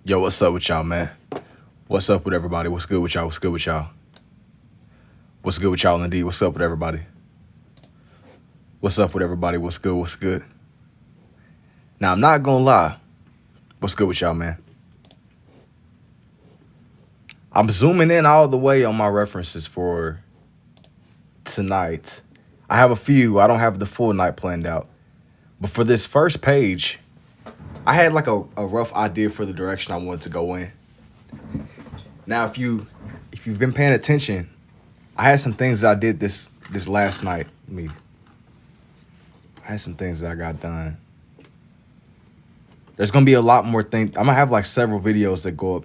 Yo, what's up with y'all, man? What's up with everybody? What's good with y'all? What's good with y'all? What's good with y'all indeed? What's up with everybody? What's up with everybody? What's good? What's good? Now, I'm not gonna lie. What's good with y'all, man? I'm zooming in all the way on my references for tonight. I have a few. I don't have the full night planned out. But for this first page, I had like a rough idea for the direction I wanted to go in. Now, if you've been paying attention, I had some things that I did this last night. I had some things that I got done. There's gonna be a lot more things. I'm gonna have like several videos that go up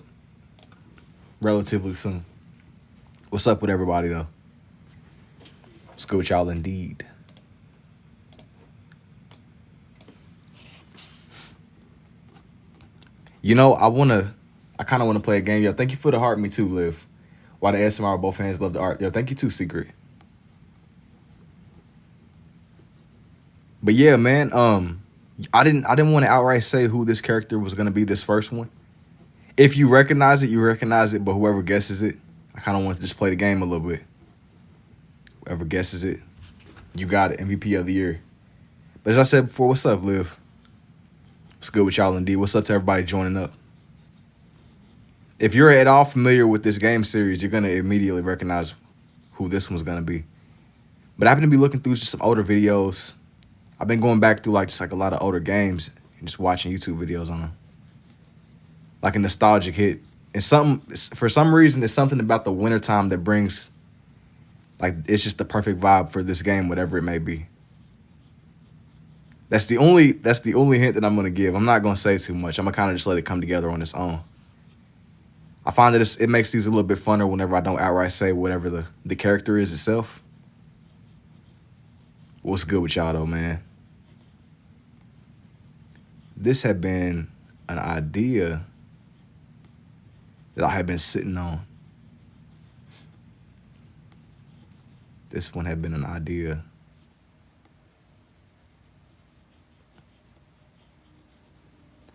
relatively soon. What's up with everybody though? What's good with y'all indeed? You know, I kind of want to play a game. Yo, thank you for the heart. Me too, Liv. Why the ASMR, both hands love the art. Yo, thank you too, Secret. But yeah, man, I didn't want to outright say who this character was gonna be, this first one. If you recognize it, you recognize it, but whoever guesses it, I kind of want to just play the game a little bit. Whoever guesses it, you got it, MVP of the year. But as I said before, what's up, Liv? What's good with y'all indeed? What's up to everybody joining up? If you're at all familiar with this game series, you're gonna immediately recognize who this one's gonna be. But I happen to be looking through just some older videos. I've been going back through like a lot of older games and just watching YouTube videos on them. Like a nostalgic hit. And for some reason, there's something about the wintertime that brings, like, it's just the perfect vibe for this game, whatever it may be. That's the only hint that I'm gonna give. I'm not gonna say too much. I'm gonna kind of just let it come together on its own. I find that it makes these a little bit funner whenever I don't outright say whatever the character is itself. What's good with y'all though, man? This had been an idea that I had been sitting on. This one had been an idea.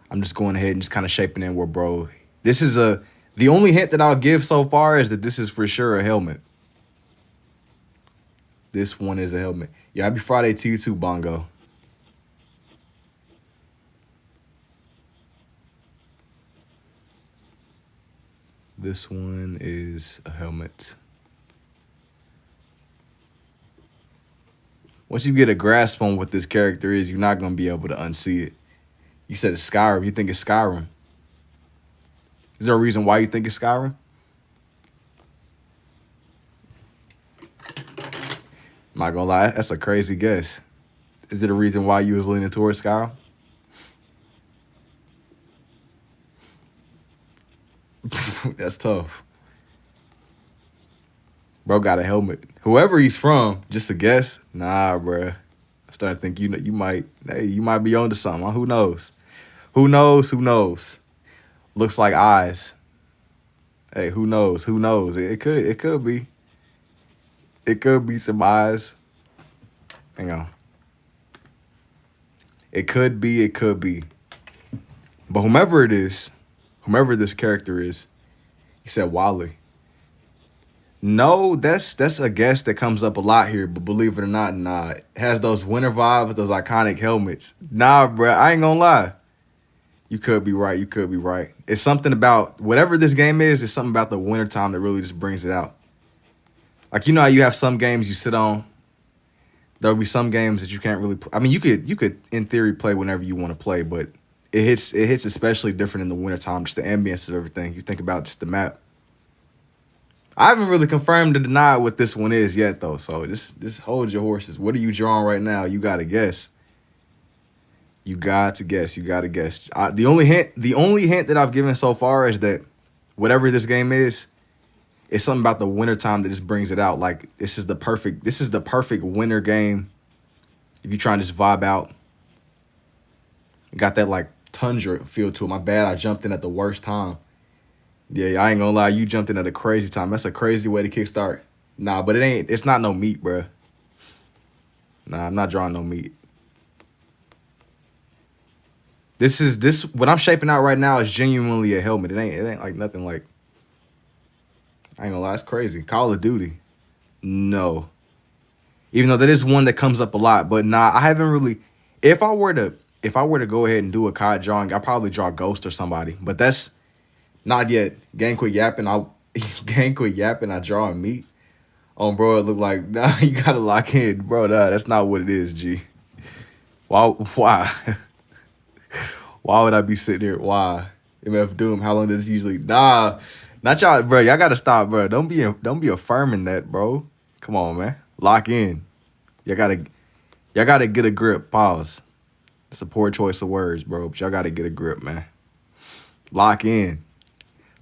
I'm just going ahead and just kind of shaping in where, bro. This is the only hint that I'll give so far is that this is for sure a helmet. This one is a helmet. Yeah, happy Friday to you too, Bongo. This one is a helmet. Once you get a grasp on what this character is, you're not going to be able to unsee it. You said it's Skyrim. You think it's Skyrim. Is there a reason why you think it's Skyrim? I'm not gonna lie, that's a crazy guess. Is it a reason why you was leaning towards Skyrim? That's tough. Bro got a helmet. Whoever he's from, just a guess. Nah, bro. I'm starting to think you might be onto something. Who knows? Who knows? Who knows? Looks like eyes. Hey, who knows? Who knows? It could be. It could be some eyes. Hang on. It could be. But whomever it is, whomever this character is, he said Wally. No, that's a guess that comes up a lot here, but believe it or not, nah. It has those winter vibes, those iconic helmets. Nah, bro, I ain't gonna lie. You could be right. You could be right. It's something about whatever this game is. It's something about the wintertime that really just brings it out. Like, you know how you have some games you sit on. There'll be some games that you can't really play. I mean, you could in theory play whenever you want to play, but it hits especially different in the wintertime. Just the ambience of everything. You think about just the map. I haven't really confirmed or denied what this one is yet, though. So just hold your horses. What are you drawing right now? You gotta guess. You got to guess. You got to guess. The only hint that I've given so far is that whatever this game is, it's something about the wintertime that just brings it out. Like this is the perfect winter game. If you try and just vibe out, it got that like tundra feel to it. My bad, I jumped in at the worst time. Yeah, I ain't gonna lie, you jumped in at a crazy time. That's a crazy way to kickstart. Nah, but it's not no meat, bruh. Nah, I'm not drawing no meat. This what I'm shaping out right now is genuinely a helmet. It ain't like nothing like, I ain't gonna lie, it's crazy. Call of Duty. No. Even though that is one that comes up a lot, but nah, I haven't really. If I were to go ahead and do a COD drawing, I'll probably draw Ghost or somebody. But that's not yet. Gang quit yapping. Gang quit yapping. I draw and meat. Oh, bro, it look like, nah, you gotta lock in, bro. Nah, that's not what it is, G. Why? Why would I be sitting here? Why? MF Doom, how long does this usually? Nah, not y'all, bro. Y'all gotta stop, bro. Don't be affirming that, bro. Come on, man. Lock in. Y'all gotta get a grip. Pause. It's a poor choice of words, bro. But y'all gotta get a grip, man. Lock in.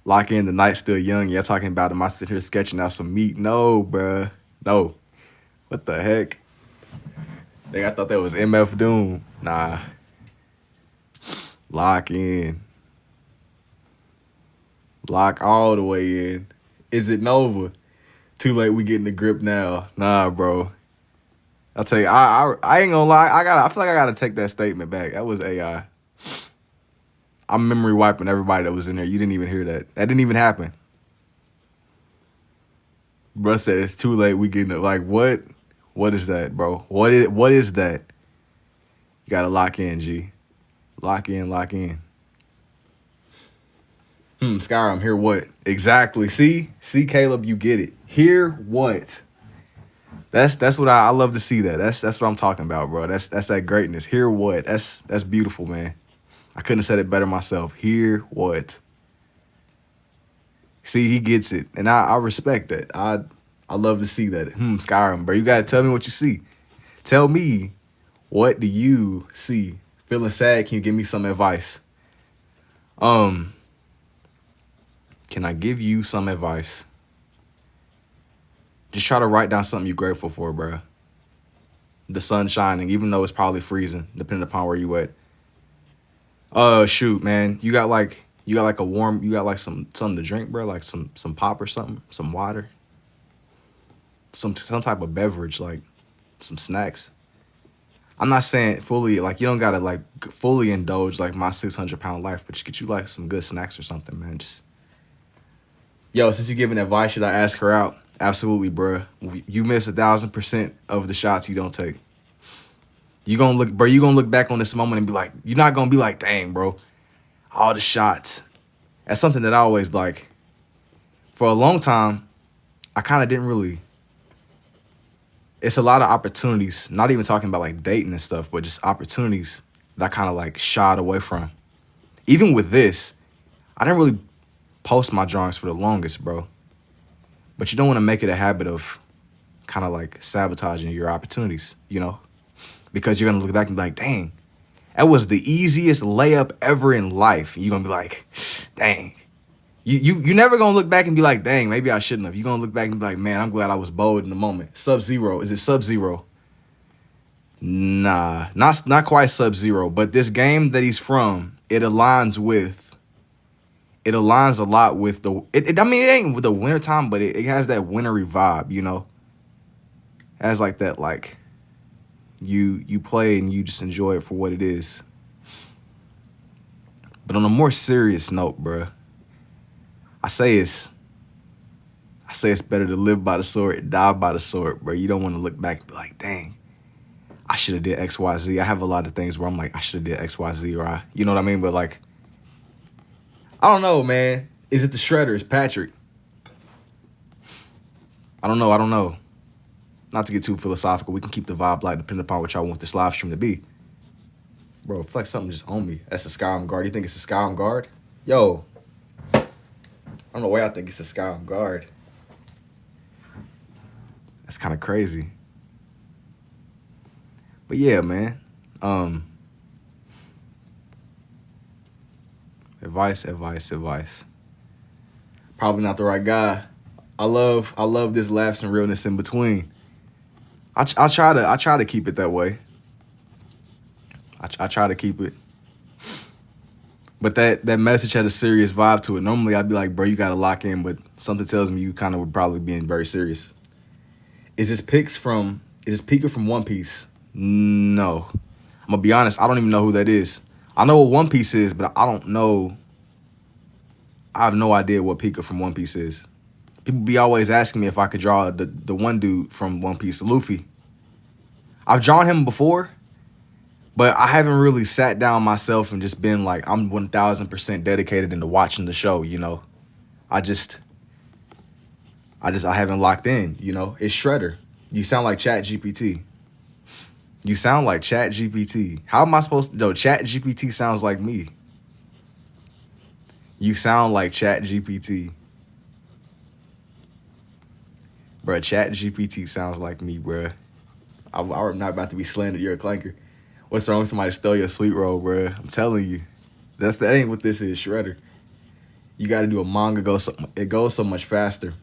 Lock in. The night's still young. Y'all talking about him. I sit here sketching out some meat. No, bro. No. What the heck? I thought that was MF Doom. Nah. Lock in. Lock all the way in. Is it Nova? Too late, we getting the grip now. Nah, bro. I'll tell you, I ain't gonna lie. I feel like I gotta take that statement back. That was AI. I'm memory wiping everybody that was in there. You didn't even hear that. That didn't even happen. Bro said it's too late. We getting it. Like what? What is that, bro? What is that? You gotta lock in, G. Lock in, lock in. Skyrim, hear what? Exactly. See, Caleb, you get it. Hear what? That's what I love to see that. That's what I'm talking about, bro. That's that greatness. Hear what? That's beautiful, man. I couldn't have said it better myself. Hear what? See, he gets it. And I respect that. I love to see that. Skyrim, bro. You gotta tell me what you see. Tell me, what do you see? Feeling sad, can you give me some advice? Can I give you some advice? Just try to write down something you're grateful for, bro. The sun shining, even though it's probably freezing, depending upon where you at. Shoot, man. You got like something to drink, bro, like some pop or something, some water. Some type of beverage, like some snacks. I'm not saying fully, like, you don't gotta like fully indulge like my 600-pound life, but just get you like some good snacks or something, man. Just, yo, since you're giving advice, should I ask her out? Absolutely, bro. You miss 1,000% of the shots you don't take. You gonna look back on this moment and be like, you're not gonna be like, dang, bro, all the shots. That's something that I always like. For a long time, I kind of didn't really. It's a lot of opportunities, not even talking about like dating and stuff, but just opportunities that I kind of like shied away from. Even with this, I didn't really post my drawings for the longest, bro. But you don't want to make it a habit of kind of like sabotaging your opportunities, you know? Because you're going to look back and be like, dang, that was the easiest layup ever in life. And you're going to be like, dang. You're never going to look back and be like, dang, maybe I shouldn't have. You're going to look back and be like, man, I'm glad I was bold in the moment. Sub-Zero. Is it Sub-Zero? Nah, not quite Sub-Zero. But this game that he's from, it aligns a lot with the... I mean, it ain't with the wintertime, but it has that wintry vibe, you know? It has like that, like... You play and you just enjoy it for what it is. But on a more serious note, bruh, I say it's better to live by the sword and die by the sword, bro. You don't want to look back and be like, dang, I should have did X, Y, Z. I have a lot of things where I'm like, I should have did X, Y, Z, or you know what I mean? But like, I don't know, man. Is it the Shredder? Is Patrick? I don't know. Not to get too philosophical. We can keep the vibe light depending upon what y'all want this live stream to be. Bro, it's like something just on me. That's a Skyrim guard. You think it's a Skyrim guard? Yo. I don't know why I think it's a Skyrim guard. That's kind of crazy. But yeah, man. Advice. Probably not the right guy. I love this laughs and realness in between. I try to keep it that way. I try to keep it. But that message had a serious vibe to it. Normally I'd be like, bro, you gotta lock in, but something tells me you kind of would probably be very serious. Is this Pika from One Piece? No. I'm gonna be honest, I don't even know who that is. I know what One Piece is, but I don't know. I have no idea what Pika from One Piece is. People be always asking me if I could draw the one dude from One Piece, Luffy. I've drawn him before, but I haven't really sat down myself and just been like, I'm 1000% dedicated into watching the show, you know. I haven't locked in, you know. It's Shredder. You sound like Chat GPT. You sound like Chat GPT. How am I supposed to know? Chat GPT sounds like me. You sound like Chat GPT. Bruh, Chat GPT sounds like me, bruh. I'm not about to be slandered. You're a clanker. What's wrong with somebody stole your sweet roll, bruh? I'm telling you. That ain't what this is, Shredder. You got to do a manga. It goes so much faster.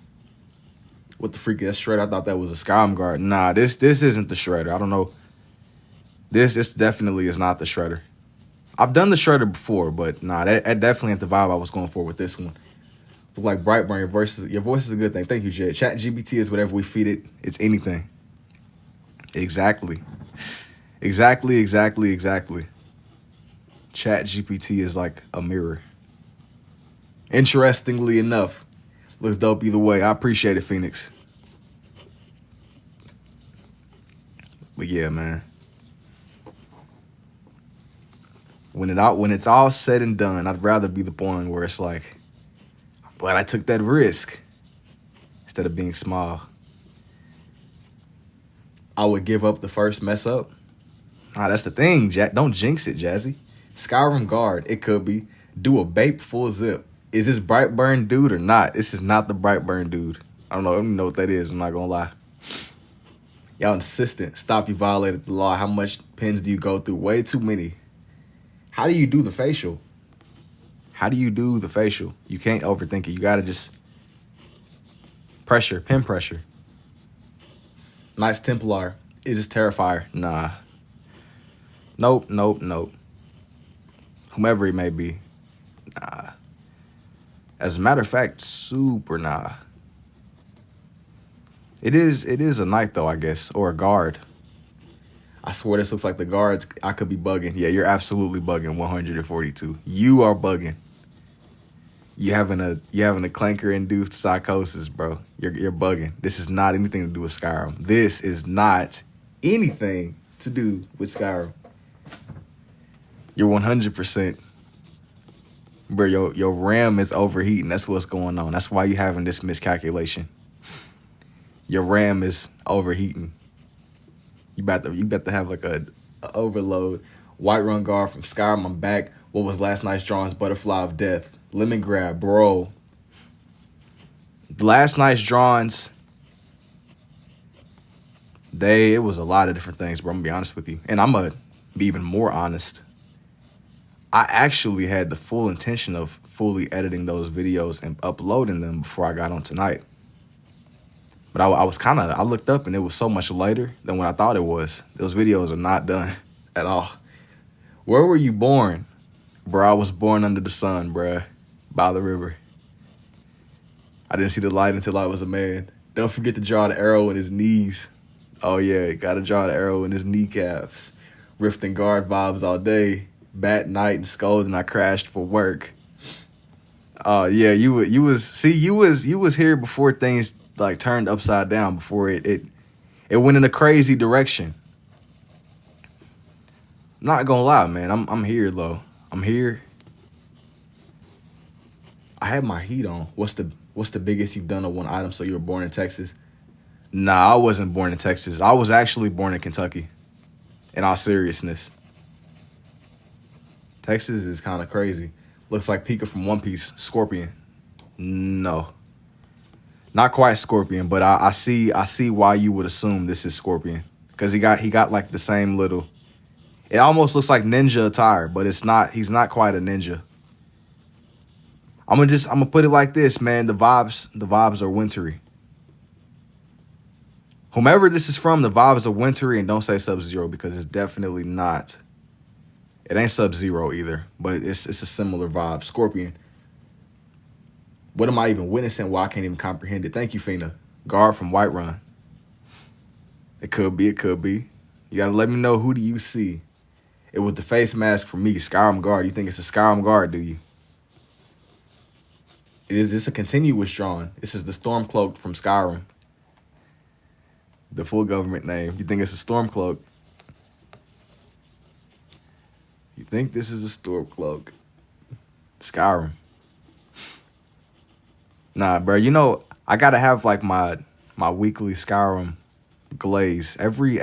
What the freak is Shredder? I thought that was a Skyrim guard. Nah, this isn't the Shredder. I don't know. This definitely is not the Shredder. I've done the Shredder before, but nah, that definitely ain't the vibe I was going for with this one. Look like Brightburn, your voice is a good thing. Thank you, Jay. Chat GPT is whatever we feed it. It's anything. Exactly. Exactly. Chat GPT is like a mirror. Interestingly enough, looks dope either way. I appreciate it, Phoenix. But yeah, man. When it's all said and done, I'd rather be the one where it's like, but I took that risk instead of being small. I would give up the first mess up. Nah, that's the thing, Jack. Don't jinx it, Jazzy. Skyrim guard, it could be. Do a Bape full zip. Is this Brightburn dude or not? This is not the Brightburn dude. I don't know what that is. I'm not gonna lie. Y'all insistent. Stop, you violated the law. How much pins do you go through? Way too many. How do you do the facial? How do you do the facial? You can't overthink it. You gotta just pressure, pin pressure. Knights Templar. Is this Terrifier? Nah. Nope. Whomever it may be. Nah. As a matter of fact, super nah. It is a knight though, I guess, or a guard. I swear this looks like the guards. I could be bugging. Yeah, you're absolutely bugging. 142. You are bugging. You having a clanker induced psychosis, bro. You're bugging. This is not anything to do with Skyrim. This is not anything to do with Skyrim. You're 100%. Bro, your RAM is overheating. That's what's going on. That's why you're having this miscalculation. Your RAM is overheating. You about to have like a overload. Whiterun guard from Skyrim. I'm back. What was last night's drawings? Butterfly of Death. Lemon grab, bro. Last night's drawings. It was a lot of different things, bro. I'm gonna be honest with you, and I'm gonna be even more honest. I actually had the full intention of fully editing those videos and uploading them before I got on tonight. But I looked up and it was so much later than what I thought it was. Those videos are not done at all. Where were you born? Bro, I was born under the sun, bro, by the river. I didn't see the light until I was a man. Don't forget to draw the arrow in his knees. Oh yeah, gotta draw the arrow in his kneecaps. Rift and guard vibes all day. Bat night and scold and I crashed for work. Yeah, you was here before things like turned upside down, before it went in a crazy direction. I'm not gonna lie, man. I'm here though. I'm here. I had my heat on. What's the biggest you've done on one item? So you were born in Texas? Nah, I wasn't born in Texas. I was actually born in Kentucky. In all seriousness. Texas is kind of crazy. Looks like Pika from One Piece. Scorpion. No. Not quite Scorpion, but I see why you would assume this is Scorpion. Because he got like the same little. It almost looks like ninja attire, but it's not. He's not quite a ninja. I'm gonna put it like this, man. The vibes are wintry. Whomever this is from, the vibes are wintry, and don't say Sub-Zero because it's definitely not. It ain't Sub-Zero either, but it's a similar vibe. Scorpion. What am I even witnessing? Why I can't even comprehend it? Thank you, Fina. Guard from Whiterun. It could be. You gotta let me know, who do you see? It was the face mask for me, Skyrim Guard. You think it's a Skyrim Guard, do you? It's a continuous drawing. This is the Stormcloak from Skyrim. The full government name. You think it's a Stormcloak? You think this is a Stormcloak? Skyrim. Nah, bro. You know, I gotta have like my weekly Skyrim glaze. Every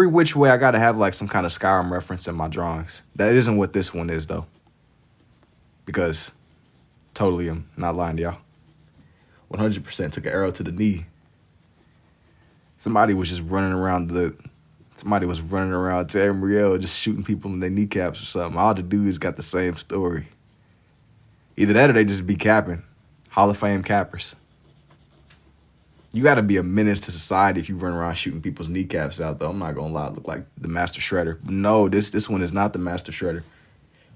which way I gotta have like some kind of Skyrim reference in my drawings. That isn't what this one is though. Because totally I'm not lying to y'all. 100% took an arrow to the knee. Somebody was running around Tamriel just shooting people in their kneecaps or something. All the dudes got the same story. Either that or they just be capping. Hall of Fame cappers. You got to be a menace to society if you run around shooting people's kneecaps out, though. I'm not going to lie. I look like the Master Shredder. No, this one is not the Master Shredder.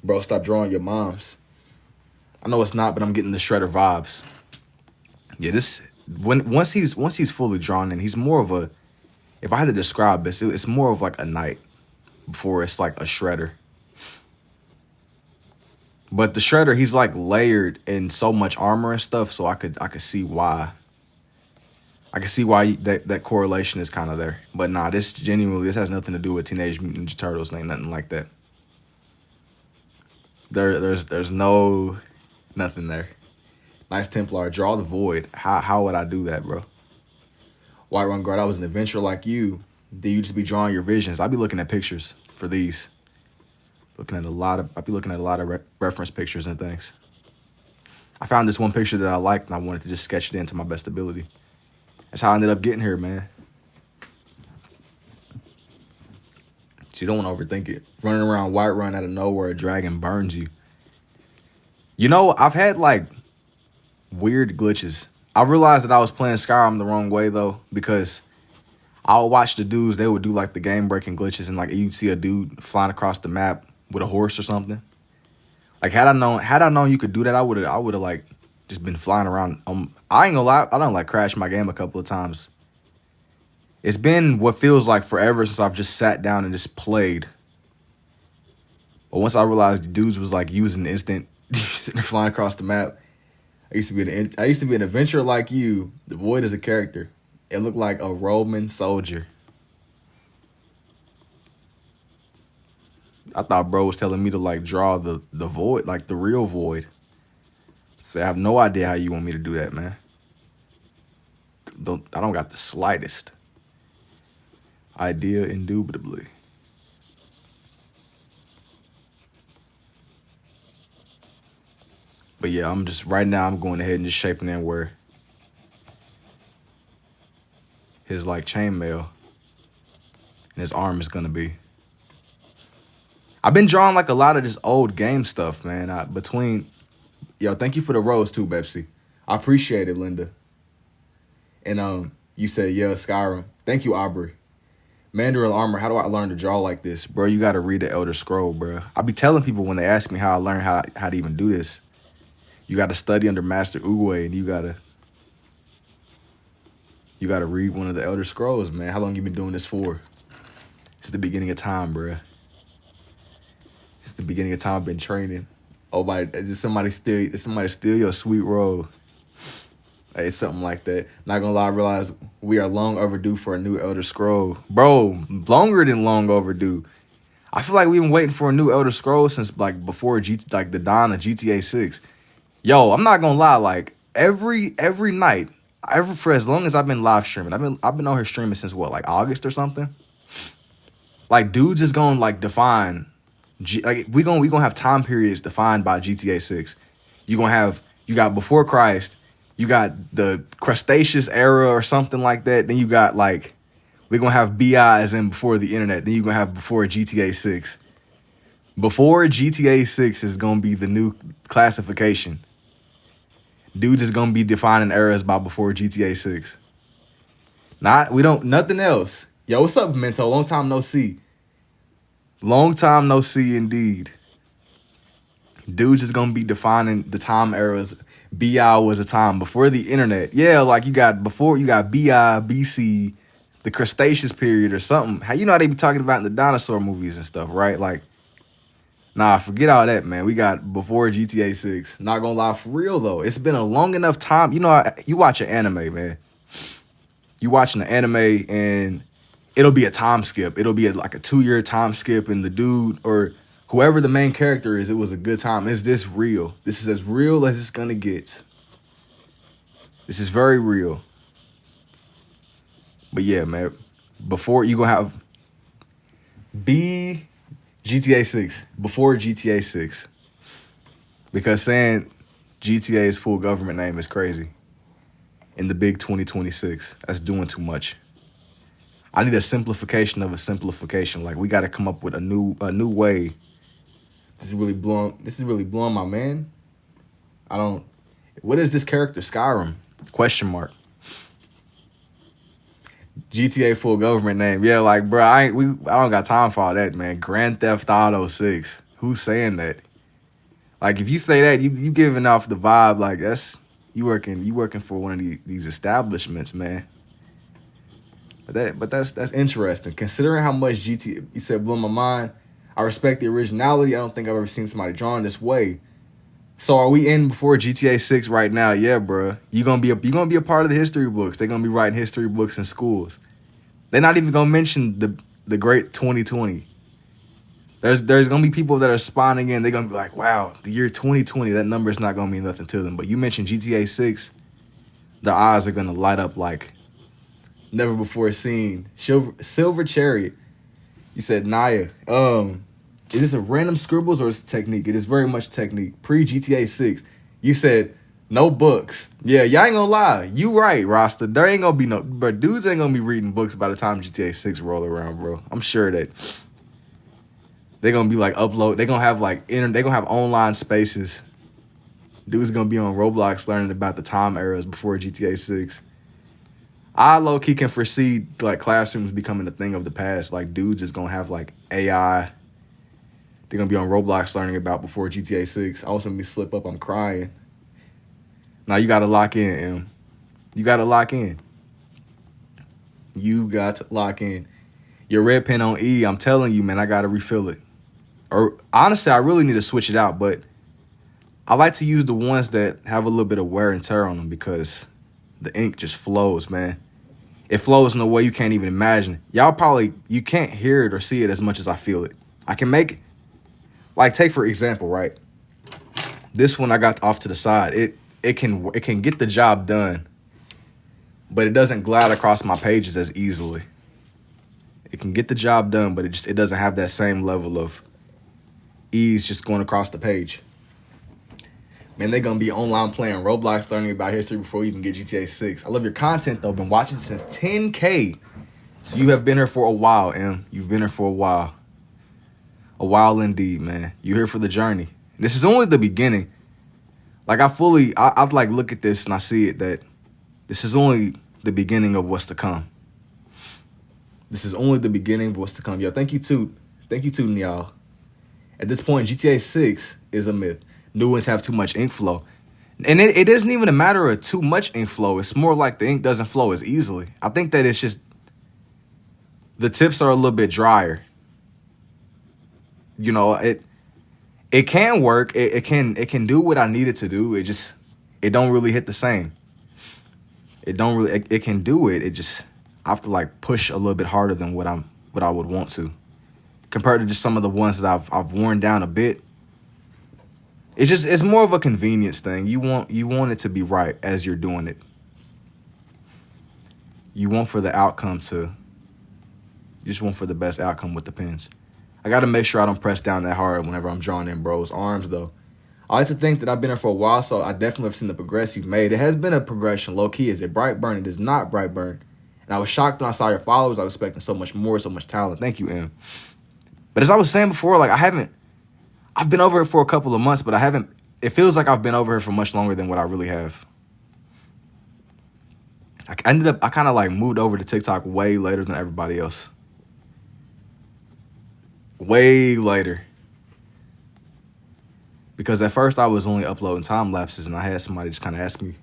Bro, stop drawing your moms. I know it's not, but I'm getting the Shredder vibes. Yeah, once he's fully drawn in, he's more of a, if I had to describe this, it's more of like a knight before it's like a Shredder. But the Shredder, he's like layered in so much armor and stuff, so I could see why. I can see why that correlation is kind of there. But nah, this has nothing to do with Teenage Mutant Ninja Turtles. Ain't nothing like that. There's no nothing there. Nice Templar. Draw the void. How would I do that, bro? Whiterun Guard, I was an adventurer like you. Do you just be drawing your visions? I'll be looking at pictures for these. I'll be looking at a lot of reference pictures and things. I found this one picture that I liked and I wanted to just sketch it in to my best ability. That's how I ended up getting here, man. So you don't want to overthink it. Running around Whiterun out of nowhere, a dragon burns you. You know, I've had like weird glitches. I realized that I was playing Skyrim the wrong way though, because I would watch the dudes, they would do like the game breaking glitches and like you'd see a dude flying across the map with a horse or something. Like had I known you could do that, I would have like just been flying around. I ain't gonna lie, I done like crashed my game a couple of times. It's been what feels like forever since I've just sat down and just played. But once I realized the dudes was like using instant, sitting there flying across the map. I used to be an adventurer like you. The Void is a character. It looked like a Roman soldier. I thought bro was telling me to like draw the Void, like the real Void. So I have no idea how you want me to do that, man. I don't got the slightest idea, indubitably. But yeah, right now I'm going ahead and just shaping in where his like chainmail and his arm is gonna be. I've been drawing like a lot of this old game stuff, man. Yo, thank you for the rose too, Bepsi. I appreciate it, Linda. And you said, yeah, Skyrim. Thank you, Aubrey. Mandarin armor, how do I learn to draw like this? Bro, you gotta read the Elder Scroll, bro. I be telling people when they ask me how I learn how to even do this. You gotta study under Master Uwe and you gotta read one of the Elder Scrolls, man. How long you been doing this for? It's the beginning of time, bro. It's the beginning of time I've been training. Oh my, did somebody steal your sweet roll? Hey, something like that. Not gonna lie, I realize we are long overdue for a new Elder Scroll. Bro, longer than long overdue. I feel like we've been waiting for a new Elder Scroll since like before the dawn of GTA 6. Yo, I'm not gonna lie, like every night, for as long as I've been live streaming, I've been on here streaming since what, like August or something? Like dudes is gonna like define we gonna have time periods defined by GTA 6. You got before Christ, you got the Cretaceous era or something like that. Then you got like, we're gonna have BI as in before the internet. Then you're gonna have before GTA 6. Before GTA 6 is gonna be the new classification. Dudes is gonna be defining eras by before GTA 6. Nothing else. Yo, what's up, Mento? Long time no see. Long time no see indeed. Dudes is gonna be defining the time eras. BI was a time before the internet. Yeah, like you got BI, BC, the Cretaceous period or something. How you know how they be talking about in the dinosaur movies and stuff, right? Like, nah, forget all that, man. We got before GTA 6. Not gonna lie, for real though, it's been a long enough time. You know, you watch an anime, man. You watching the anime and it'll be a time skip. It'll be like a 2-year time skip, and the dude or whoever the main character is, it was a good time. Is this real? This is as real as it's gonna get. This is very real. But yeah, man, before you gonna have GTA 6, before GTA 6. Because saying GTA's full government name is crazy. In the big 2026, that's doing too much. I need a simplification of a simplification. Like, we got to come up with a new way. This is really blowing my man. What is this character? Skyrim? Question mark. GTA full government name. Yeah, like, bro, I don't got time for all that, man. Grand Theft Auto 6. Who's saying that? Like, if you say that, you giving off the vibe like that's you working for one of these establishments, man. But that's interesting. Considering how much GTA, you said, blew my mind. I respect the originality. I don't think I've ever seen somebody drawn this way. So are we in before GTA 6 right now? Yeah, bro. You're gonna be a part of the history books. They're gonna be writing history books in schools. They're not even gonna mention the great 2020. There's gonna be people that are spawning in. They're gonna be like, wow, the year 2020. That number is not gonna mean nothing to them. But you mentioned GTA 6, their eyes are gonna light up like never before seen. Silver Chariot. You said Naya. Is this a random scribbles or is it technique? It is very much technique. Pre-GTA 6. You said no books. Yeah, y'all ain't gonna lie. You right, Rasta. There ain't gonna be no, but dudes ain't gonna be reading books by the time GTA 6 roll around, bro. I'm sure that they're gonna be like upload. They're gonna have like they're gonna have online spaces. Dudes gonna be on Roblox learning about the time eras before GTA 6. I low-key can foresee like classrooms becoming a thing of the past. Like, dudes is gonna have like AI. They're gonna be on Roblox learning about before GTA 6. I was gonna be slip up, I'm crying. Now you gotta lock in, M. You gotta lock in. You got to lock in. Your red pen on E, I'm telling you, man, I gotta refill it. Or honestly, I really need to switch it out, but I like to use the ones that have a little bit of wear and tear on them because the ink just flows, man. It flows in a way you can't even imagine. You can't hear it or see it as much as I feel it. I can make it. Like, take for example, right? This one I got off to the side. It can get the job done, but it doesn't glide across my pages as easily. It can get the job done, but it doesn't have that same level of ease just going across the page. Man, they're gonna be online playing Roblox, learning about history before you even get GTA 6. I love your content though. Been watching since 10K. So you have been here for a while, M. You've been here for a while. A while indeed, man. You're here for the journey. This is only the beginning. Like, I like look at this and I see it that this is only the beginning of what's to come. This is only the beginning of what's to come. Yo, thank you too, y'all. At this point, GTA 6 is a myth. New ones have too much ink flow. And it isn't even a matter of too much ink flow. It's more like the ink doesn't flow as easily. I think that it's just the tips are a little bit drier. You know, it can work. It can do what I need it to do. It don't really hit the same. It can do it. I have to like push a little bit harder than what I would want to. Compared to just some of the ones that I've worn down a bit. It's more of a convenience thing. You want it to be right as you're doing it. You want for the outcome you just want for the best outcome with the pens. I got to make sure I don't press down that hard whenever I'm drawing in bro's arms, though. I like to think that I've been here for a while, so I definitely have seen the progress you've made. It has been a progression, low-key. Is it Brightburn? It is not Brightburn. And I was shocked when I saw your followers. I was expecting so much more, so much talent. Thank you, M. But as I was saying before, like, I've been over here for a couple of months, but it feels like I've been over here for much longer than what I really have. I kind of like moved over to TikTok way later than everybody else. Way later. Because at first I was only uploading time lapses and I had somebody just kind of ask me,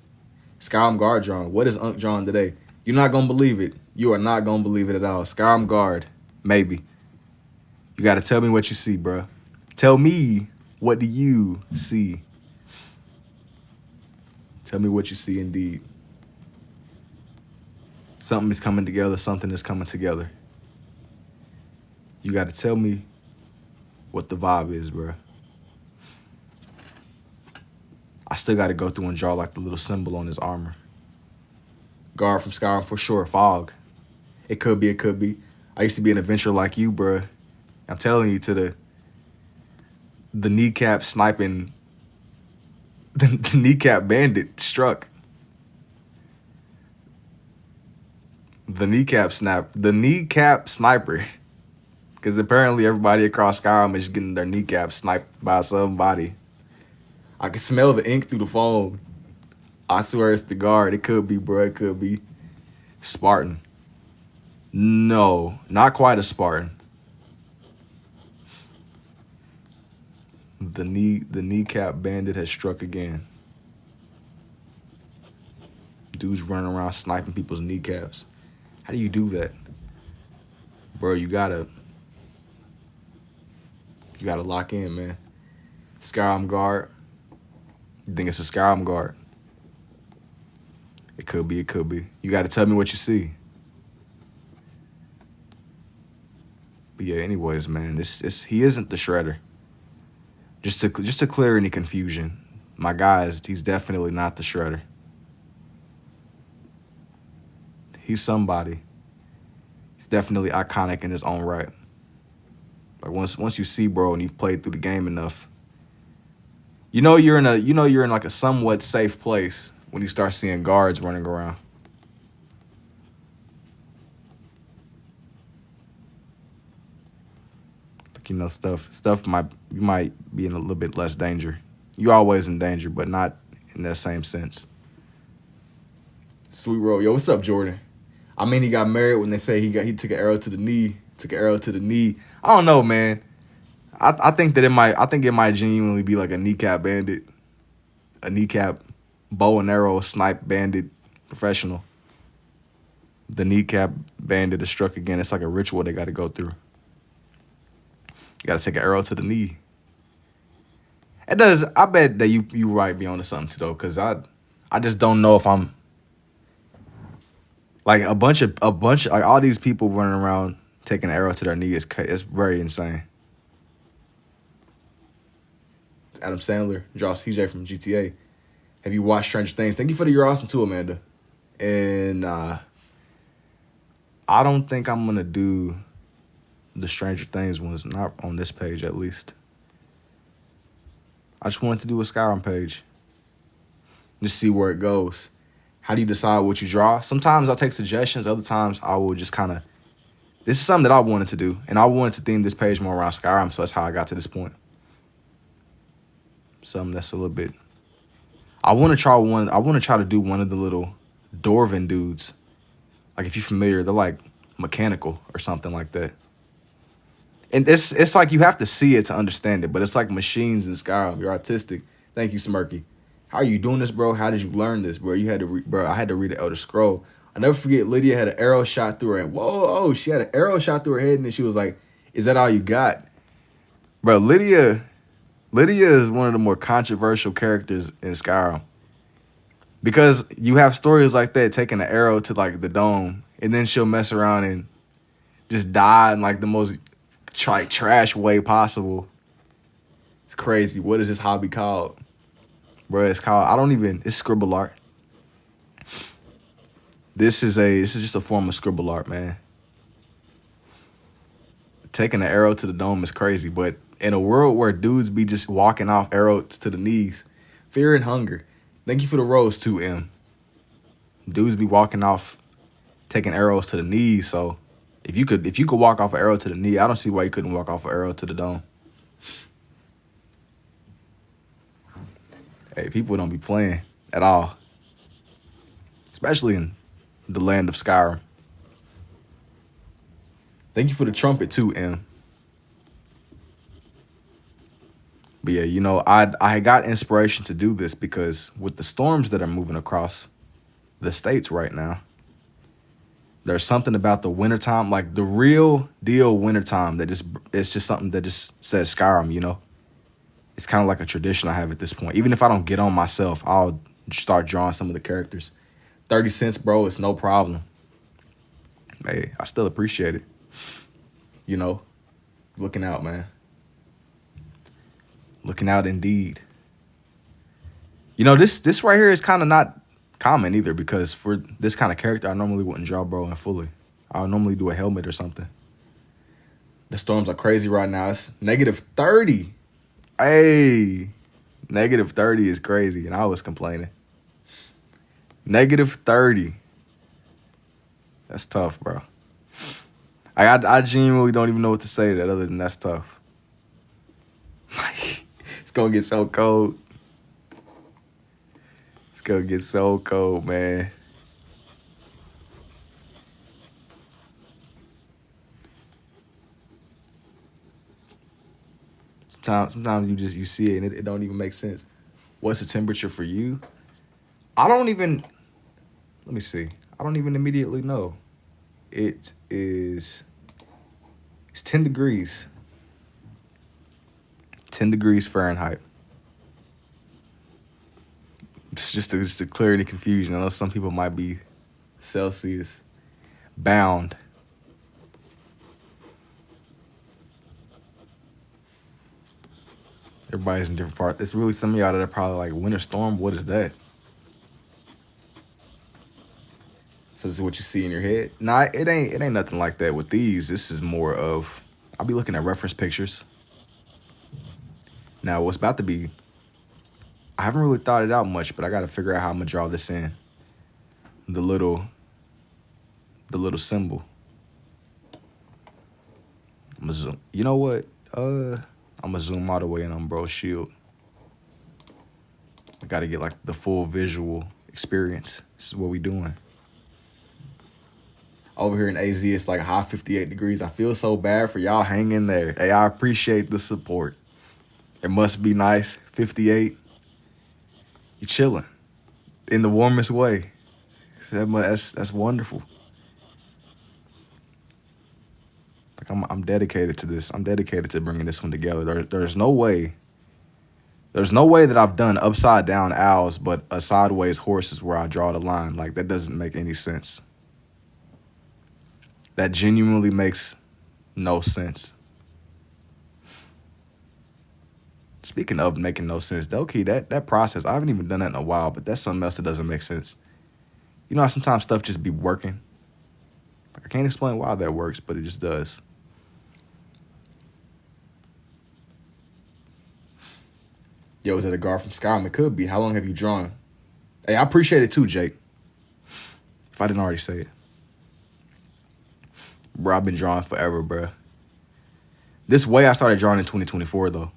Skyrim Guard drawn, what is Unc drawn today? You're not gonna believe it. You are not gonna believe it at all. Skyrim Guard, maybe. You gotta tell me what you see, bro. Tell me, what do you see? Tell me what you see indeed. Something is coming together. Something is coming together. You gotta tell me what the vibe is, bro. I still gotta go through and draw like the little symbol on his armor. Guard from Skyrim for sure. Fog. It could be, it could be. I used to be an adventurer like you, bruh. I'm telling you, to the kneecap sniping, the kneecap bandit struck. The kneecap sniper. Because apparently everybody across Skyrim is getting their kneecap sniped by somebody. I can smell the ink through the phone. I swear it's the guard. It could be, bro. It could be. Spartan. No, not quite a Spartan. The kneecap bandit has struck again. Dude's running around sniping people's kneecaps. How do you do that? Bro, you gotta lock in, man. Skyrim Guard. You think it's a Skyrim Guard? It could be, it could be. You gotta tell me what you see. But yeah, anyways, man, he isn't the Shredder. Just to clear any confusion, my guy he's definitely not the Shredder. He's somebody. He's definitely iconic in his own right. Like once you see, bro, and you've played through the game enough, you know you're in like a somewhat safe place when you start seeing guards running around. Like, you know, stuff you might be in a little bit less danger. You always in danger, but not in that same sense. Sweet roll. Yo, what's up, Jordan? I mean, he got married when they say he took an arrow to the knee. Took an arrow to the knee. I don't know, man. I think it might genuinely be like a kneecap bandit. A kneecap bow and arrow snipe bandit professional. The kneecap bandit is struck again. It's like a ritual they got to go through. You got to take an arrow to the knee. It does. I bet that you might be onto something too, though, because I just don't know if I'm like a bunch of like all these people running around taking an arrow to their knee is very insane. Adam Sandler, Josh CJ from GTA. Have you watched Stranger Things? Thank you for the You're Awesome too, Amanda. And I don't think I'm gonna do the Stranger Things ones, not on this page at least. I just wanted to do a Skyrim page. Just see where it goes. How do you decide what you draw? Sometimes I'll take suggestions. Other times I will just kind of... This is something that I wanted to do. And I wanted to theme this page more around Skyrim. So that's how I got to this point. Something that's a little bit... I want to try to do one of the little Dwarven dudes. Like, if you're familiar, they're like mechanical or something like that. And it's like you have to see it to understand it. But it's like machines in Skyrim. You're autistic. Thank you, Smirky. How are you doing this, bro? How did you learn this, bro? I had to read the Elder Scroll. I never forget, Lydia had an arrow shot through her head. Whoa, she had an arrow shot through her head, and then she was like, "Is that all you got?" Bro, Lydia is one of the more controversial characters in Skyrim. Because you have stories like that, taking an arrow to like the dome, and then she'll mess around and just die in like the most trash way possible. It's crazy. What is this hobby called? Bro, it's called, it's scribble art. This is just a form of scribble art, man. Taking an arrow to the dome is crazy, but in a world where dudes be just walking off arrows to the knees, fear and hunger. Thank you for the rose too, M. Dudes be walking off, taking arrows to the knees, so if you could walk off an arrow to the knee, I don't see why you couldn't walk off an arrow to the dome. Hey, people don't be playing at all. Especially in the land of Skyrim. Thank you for the trumpet too, M. But yeah, you know, I got inspiration to do this because with the storms that are moving across the states right now, There's something about the wintertime, like the real deal wintertime, that just it's just something that just says Skyrim, you know? It's kind of like a tradition I have at this point. Even if I don't get on myself, I'll start drawing some of the characters. 30 cents, bro, it's no problem. Hey, I still appreciate it. You know, looking out, man. Looking out indeed. You know, this right here is kind of not common either, because for this kind of character, I normally wouldn't draw bro in fully. I'll normally do a helmet or something. The storms are crazy right now. It's -30. Hey, -30 is crazy, and I was complaining. -30. That's tough, bro. I genuinely don't even know what to say to that other than that's tough. It's gonna get so cold. It's gonna get so cold, man. Sometimes you see it and it don't even make sense. What's the temperature for you? I don't even, let me see. I don't even immediately know. It's 10 degrees. 10 degrees Fahrenheit. It's just to clear any confusion. I know some people might be Celsius bound. Everybody's in different parts. It's really some of y'all that are probably like, winter storm, what is that? So this is what you see in your head? Nah, it ain't nothing like that with these. This is more of, I'll be looking at reference pictures. Now what's about to be, I haven't really thought it out much, but I gotta figure out how I'm gonna draw this in. The little symbol. I'm gonna zoom. You know what? I'm gonna zoom all the way in on bro's shield. I gotta get like the full visual experience. This is what we doing. Over here in AZ, it's like high 58 degrees. I feel so bad for y'all. Hang in there. Hey, I appreciate the support. It must be nice. 58. You chilling in the warmest way. That's wonderful. Like I'm dedicated to this. I'm dedicated to bringing this one together. There's no way that I've done upside down owls, but a sideways horse is where I draw the line. Like, that doesn't make any sense. That genuinely makes no sense. Speaking of making no sense, Delkey, that process, I haven't even done that in a while, but that's something else that doesn't make sense. You know how sometimes stuff just be working? Like, I can't explain why that works, but it just does. Yo, is that a guard from Skyrim? It could be. How long have you drawn? Hey, I appreciate it too, Jake. If I didn't already say it. Bro, I've been drawing forever, bro. This way I started drawing in 2024, though.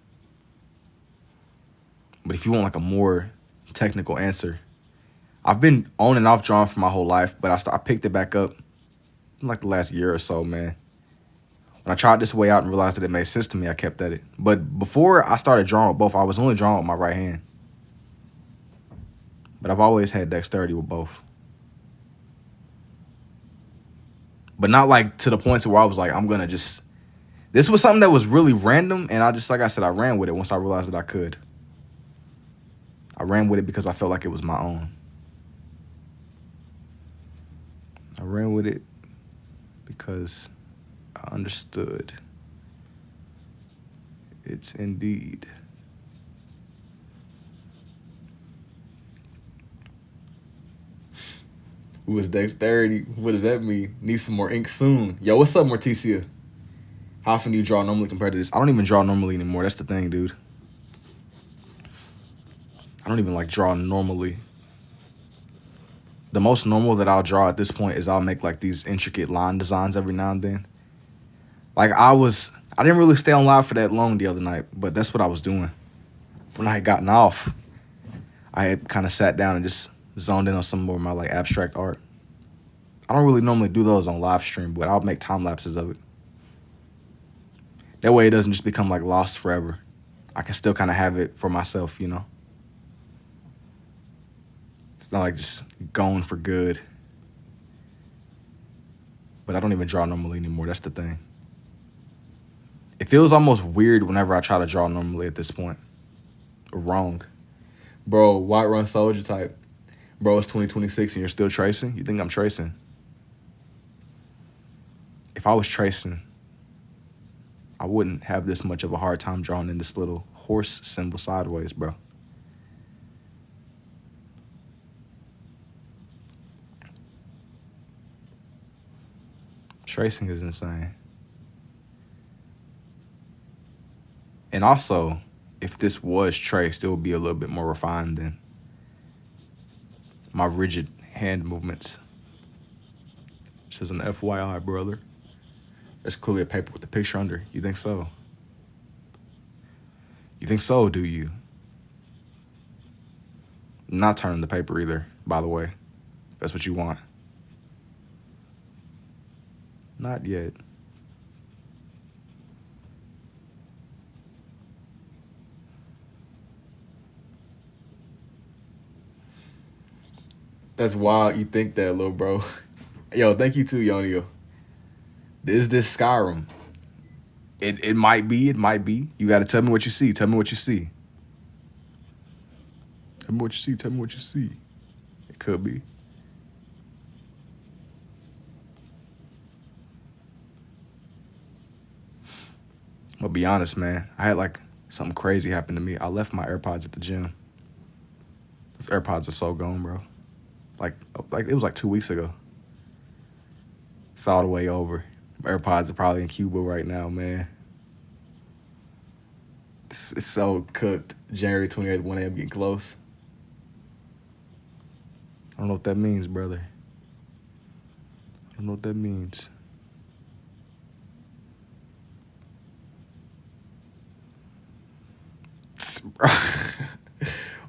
But if you want like a more technical answer, I've been on and off drawing for my whole life, but I picked it back up in like the last year or so, man. When I tried this way out and realized that it made sense to me, I kept at it. But before I started drawing with both, I was only drawing with my right hand. But I've always had dexterity with both. But not like to the point to where I was like, I'm gonna just, this was something that was really random, and I just, like I said, I ran with it once I realized that I could. I ran with it because I felt like it was my own. I ran with it because I understood. It's indeed. Who is dexterity? What does that mean? Need some more ink soon. Yo, what's up, Morticia? How often do you draw normally compared to this? I don't even draw normally anymore. That's the thing, dude. I don't even like draw normally. The most normal that I'll draw at this point is I'll make like these intricate line designs every now and then. Like I didn't really stay on live for that long the other night, but that's what I was doing. When I had gotten off, I had kind of sat down and just zoned in on some more of my like abstract art. I don't really normally do those on live stream, but I'll make time lapses of it. That way it doesn't just become like lost forever. I can still kind of have it for myself, you know? It's not like just going for good. but I don't even draw normally anymore. That's the thing. It feels almost weird whenever I try to draw normally at this point. Wrong. Bro, White Run Soldier type. Bro, it's 2026 and you're still tracing? You think I'm tracing? If I was tracing, I wouldn't have this much of a hard time drawing in this little horse symbol sideways, bro. Tracing is insane. And also, if this was traced, it would be a little bit more refined than my rigid hand movements. This is an FYI, brother. There's clearly a paper with the picture under. You think so? You think so, do you? I'm not turning the paper either, by the way. If that's what you want. Not yet. That's wild. You think that, little bro. Yo, thank you too, Yonio. Is this Skyrim? It might be. It might be. You got to tell me what you see. Tell me what you see. Tell me what you see. Tell me what you see. It could be. I'm gonna be honest, man. I had like something crazy happen to me. I left my AirPods at the gym. Those AirPods are so gone, bro. Like it was like 2 weeks ago. It's all the way over. My AirPods are probably in Cuba right now, man. It's so cooked. January 28th, 1 a.m. getting close. I don't know what that means, brother. I don't know what that means.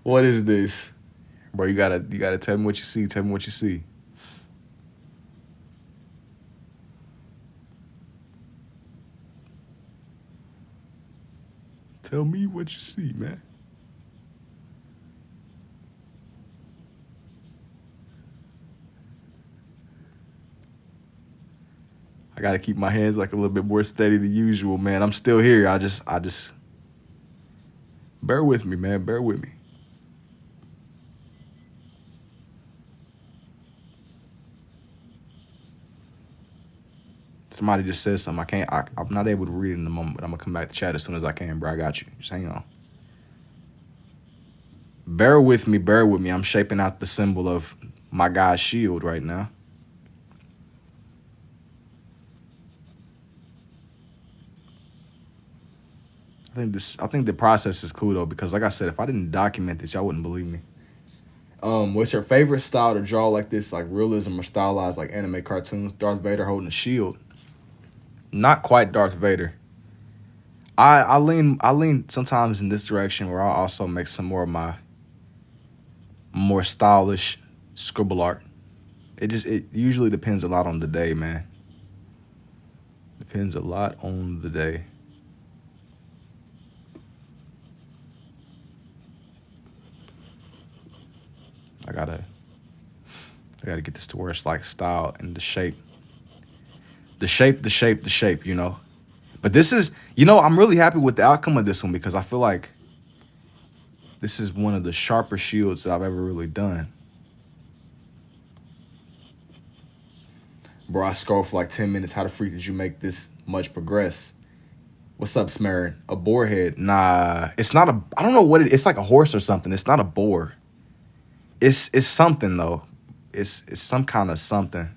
What is this? Bro, you gotta tell me what you see. Tell me what you see. Tell me what you see, man. I gotta keep my hands like a little bit more steady than usual, man. I'm still here. I just bear with me, man. Bear with me. Somebody just said something. I'm not able to read it in the moment, but I'm gonna come back to chat as soon as I can, bro. I got you. Just hang on. Bear with me, bear with me. I'm shaping out the symbol of my guy's shield right now. I think the process is cool though, because like I said, if I didn't document this, y'all wouldn't believe me. What's your favorite style to draw like this, like realism or stylized like anime cartoons? Darth Vader holding a shield. Not quite Darth Vader. I lean sometimes in this direction where I'll also make some more of my more stylish scribble art. It usually depends a lot on the day, man. Depends a lot on the day. I gotta get this to where it's like style and the shape. The shape, you know. But this is, you know, I'm really happy with the outcome of this one because I feel like this is one of the sharper shields that I've ever really done. Bro, I scrolled for like 10 minutes. How the freak did you make this much progress? What's up, Smarin? A boar head? Nah, it's not a, I don't know what it's like a horse or something. It's not a boar. It's something though. It's some kind of something.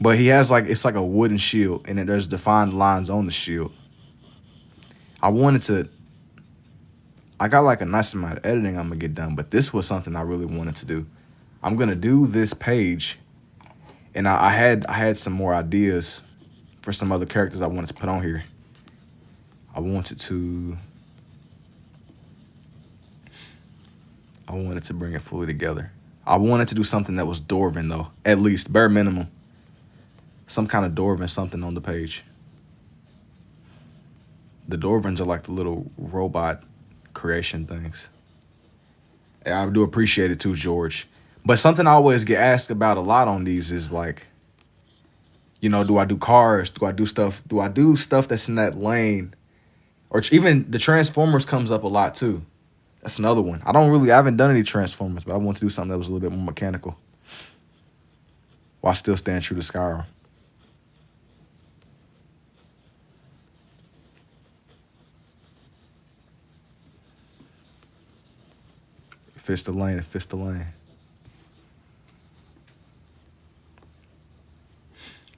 But he has like, it's like a wooden shield and then there's defined lines on the shield. I got like a nice amount of editing I'm gonna get done, but this was something I really wanted to do. I'm gonna do this page and I had some more ideas for some other characters I wanted to put on here. I wanted to bring it fully together. I wanted to do something that was Dwarven though, at least bare minimum. Some kind of Dwarven something on the page. The Dwarvens are like the little robot creation things. I do appreciate it too, George. But something I always get asked about a lot on these is like, You know, do I do cars? Do I do stuff? Do I do stuff that's in that lane? Or even the Transformers comes up a lot too. That's another one. I haven't done any Transformers, but I want to do something that was a little bit more mechanical while still staying true to Skyrim. If it's the lane, if it's the lane.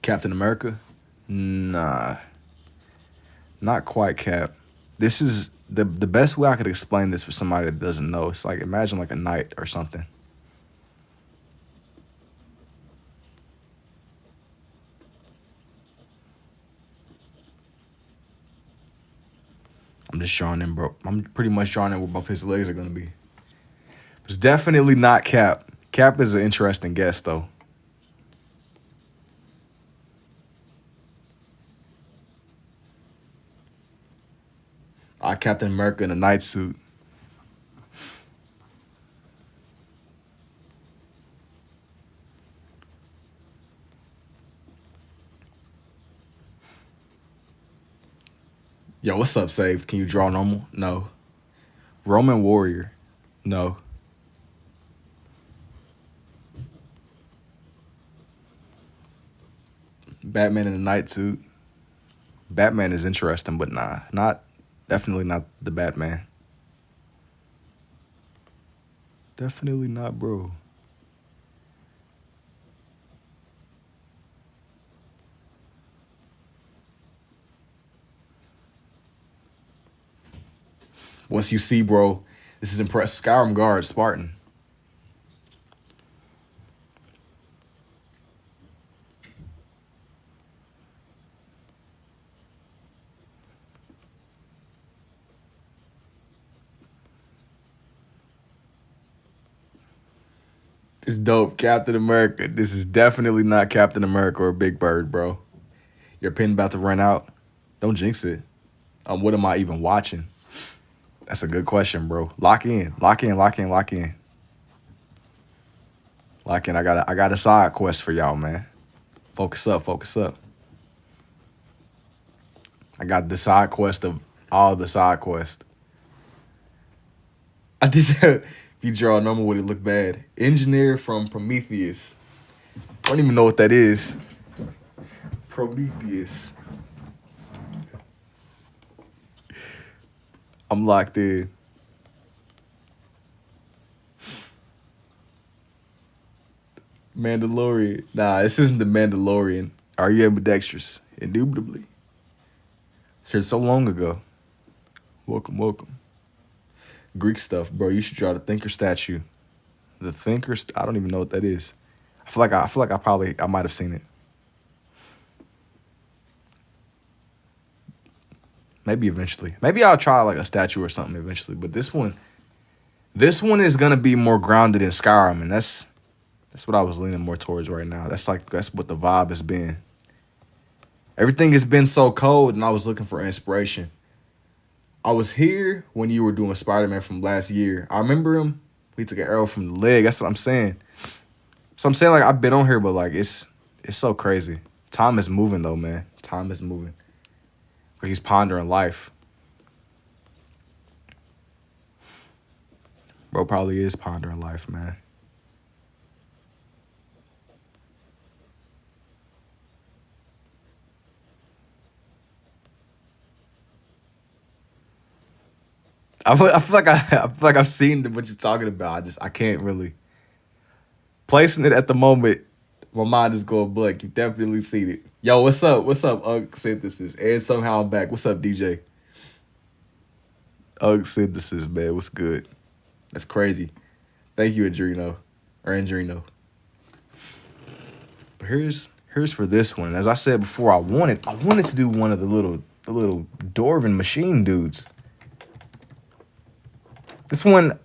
Captain America? Nah. Not quite Cap. This is the best way I could explain this for somebody that doesn't know. It's like, imagine like a knight or something. I'm just drawing in, bro. I'm pretty much drawing in where both his legs are going to be. It's definitely not Cap. Cap is an interesting guess, though. Captain America in a night suit. Yo, what's up, Save? Can you draw normal? No. Roman warrior? No. Batman in a night suit? Batman is interesting, but nah. Definitely not the Batman. Definitely not, bro. Once you see, bro, this is impressive. Skyrim guard, Spartan. It's dope. Captain America. This is definitely not Captain America or Big Bird, bro. Your pen about to run out. Don't jinx it. What am I even watching? That's a good question, bro. Lock in. Lock in. Lock in. Lock in. Lock in. I got a side quest for y'all, man. Focus up. Focus up. I got the side quest of all the side quests. I did that. If you draw a number, would it look bad? Engineer from Prometheus. I don't even know what that is. Prometheus. I'm locked in. Mandalorian. Nah, this isn't the Mandalorian. Are you ambidextrous? Indubitably. It's here so long ago. Welcome, welcome. Greek stuff, bro. You should draw the thinker statue. The thinker. I don't even know what that is. I feel like I might have seen it. Maybe eventually. Maybe I'll try like a statue or something eventually. But this one is gonna be more grounded in Skyrim, and that's what I was leaning more towards right now. That's what the vibe has been. Everything has been so cold, and I was looking for inspiration. I was here when you were doing Spider-Man from last year. I remember him. He took an arrow from the leg. That's what I'm saying. So I'm saying, like, I've been on here, but like it's so crazy. Time is moving though, man. Time is moving. But he's pondering life. Bro probably is pondering life, man. I feel like I've seen what you're talking about. I can't really placing it at the moment. My mind is going blank. You definitely seen it. Yo, what's up? What's up, Unc Synthesis? And somehow I'm back. What's up, DJ? Unc Synthesis, man. What's good? That's crazy. Thank you, Adreno. Or Andrino. But here's for this one. As I said before, I wanted to do one of the little Dwarven machine dudes. This one,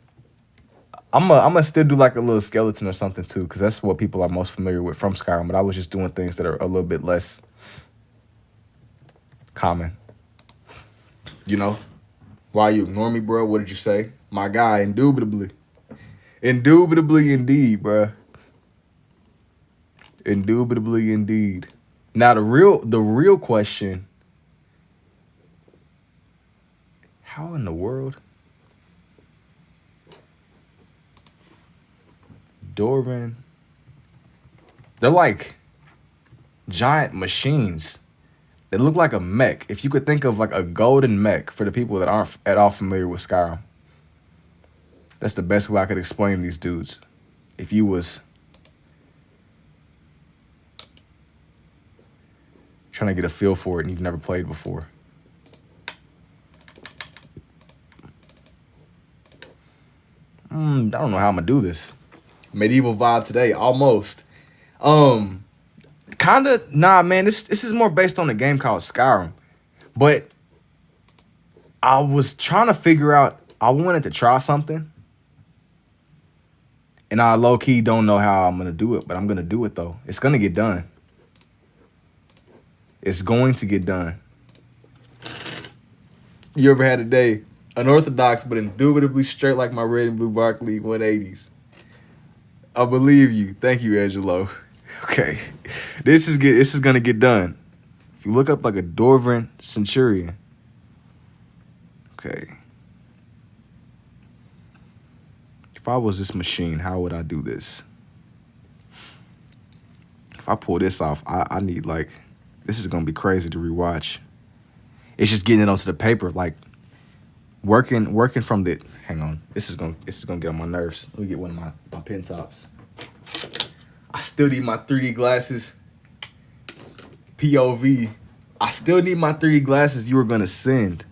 I'm gonna still do like a little skeleton or something too, because that's what people are most familiar with from Skyrim. But I was just doing things that are a little bit less common. You know? Why you ignore me, bro? What did you say? My guy, indubitably. Indubitably indeed, bro. Indubitably indeed. Now the real question, how in the world Dorvan? They're like giant machines. They look like a mech. If you could think of like a golden mech for the people that aren't at all familiar with Skyrim. That's the best way I could explain these dudes. If you was trying to get a feel for it and you've never played before. I don't know how I'm gonna do this. Medieval vibe today, almost. Kinda, nah, man. This is more based on a game called Skyrim, but I was trying to figure out. I wanted to try something, and I low key don't know how I'm gonna do it, but I'm gonna do it though. It's gonna get done. It's going to get done. You ever had a day unorthodox but indubitably straight like my red and blue Barkley 180s? I believe you. Thank you, Angelo. Okay, this is gonna get done. If you look up like a Dorvan Centurion, okay. If I was this machine, how would I do this? If I pull this off, I need like, this is gonna be crazy to rewatch. It's just getting it onto the paper, like working from the. Hang on, this is gonna get on my nerves. Let me get one of my pen tops. I still need my 3D glasses. POV. I still need my 3D glasses you were gonna send.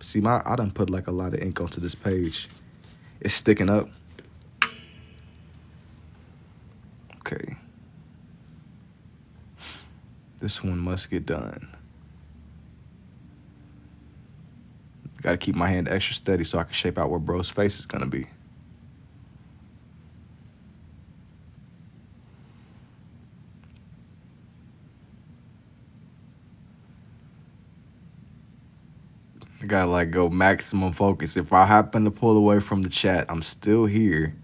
See, I done put like a lot of ink onto this page. It's sticking up. Okay. This one must get done. Gotta keep my hand extra steady so I can shape out where bro's face is gonna be. I gotta like go maximum focus. If I happen to pull away from the chat, I'm still here.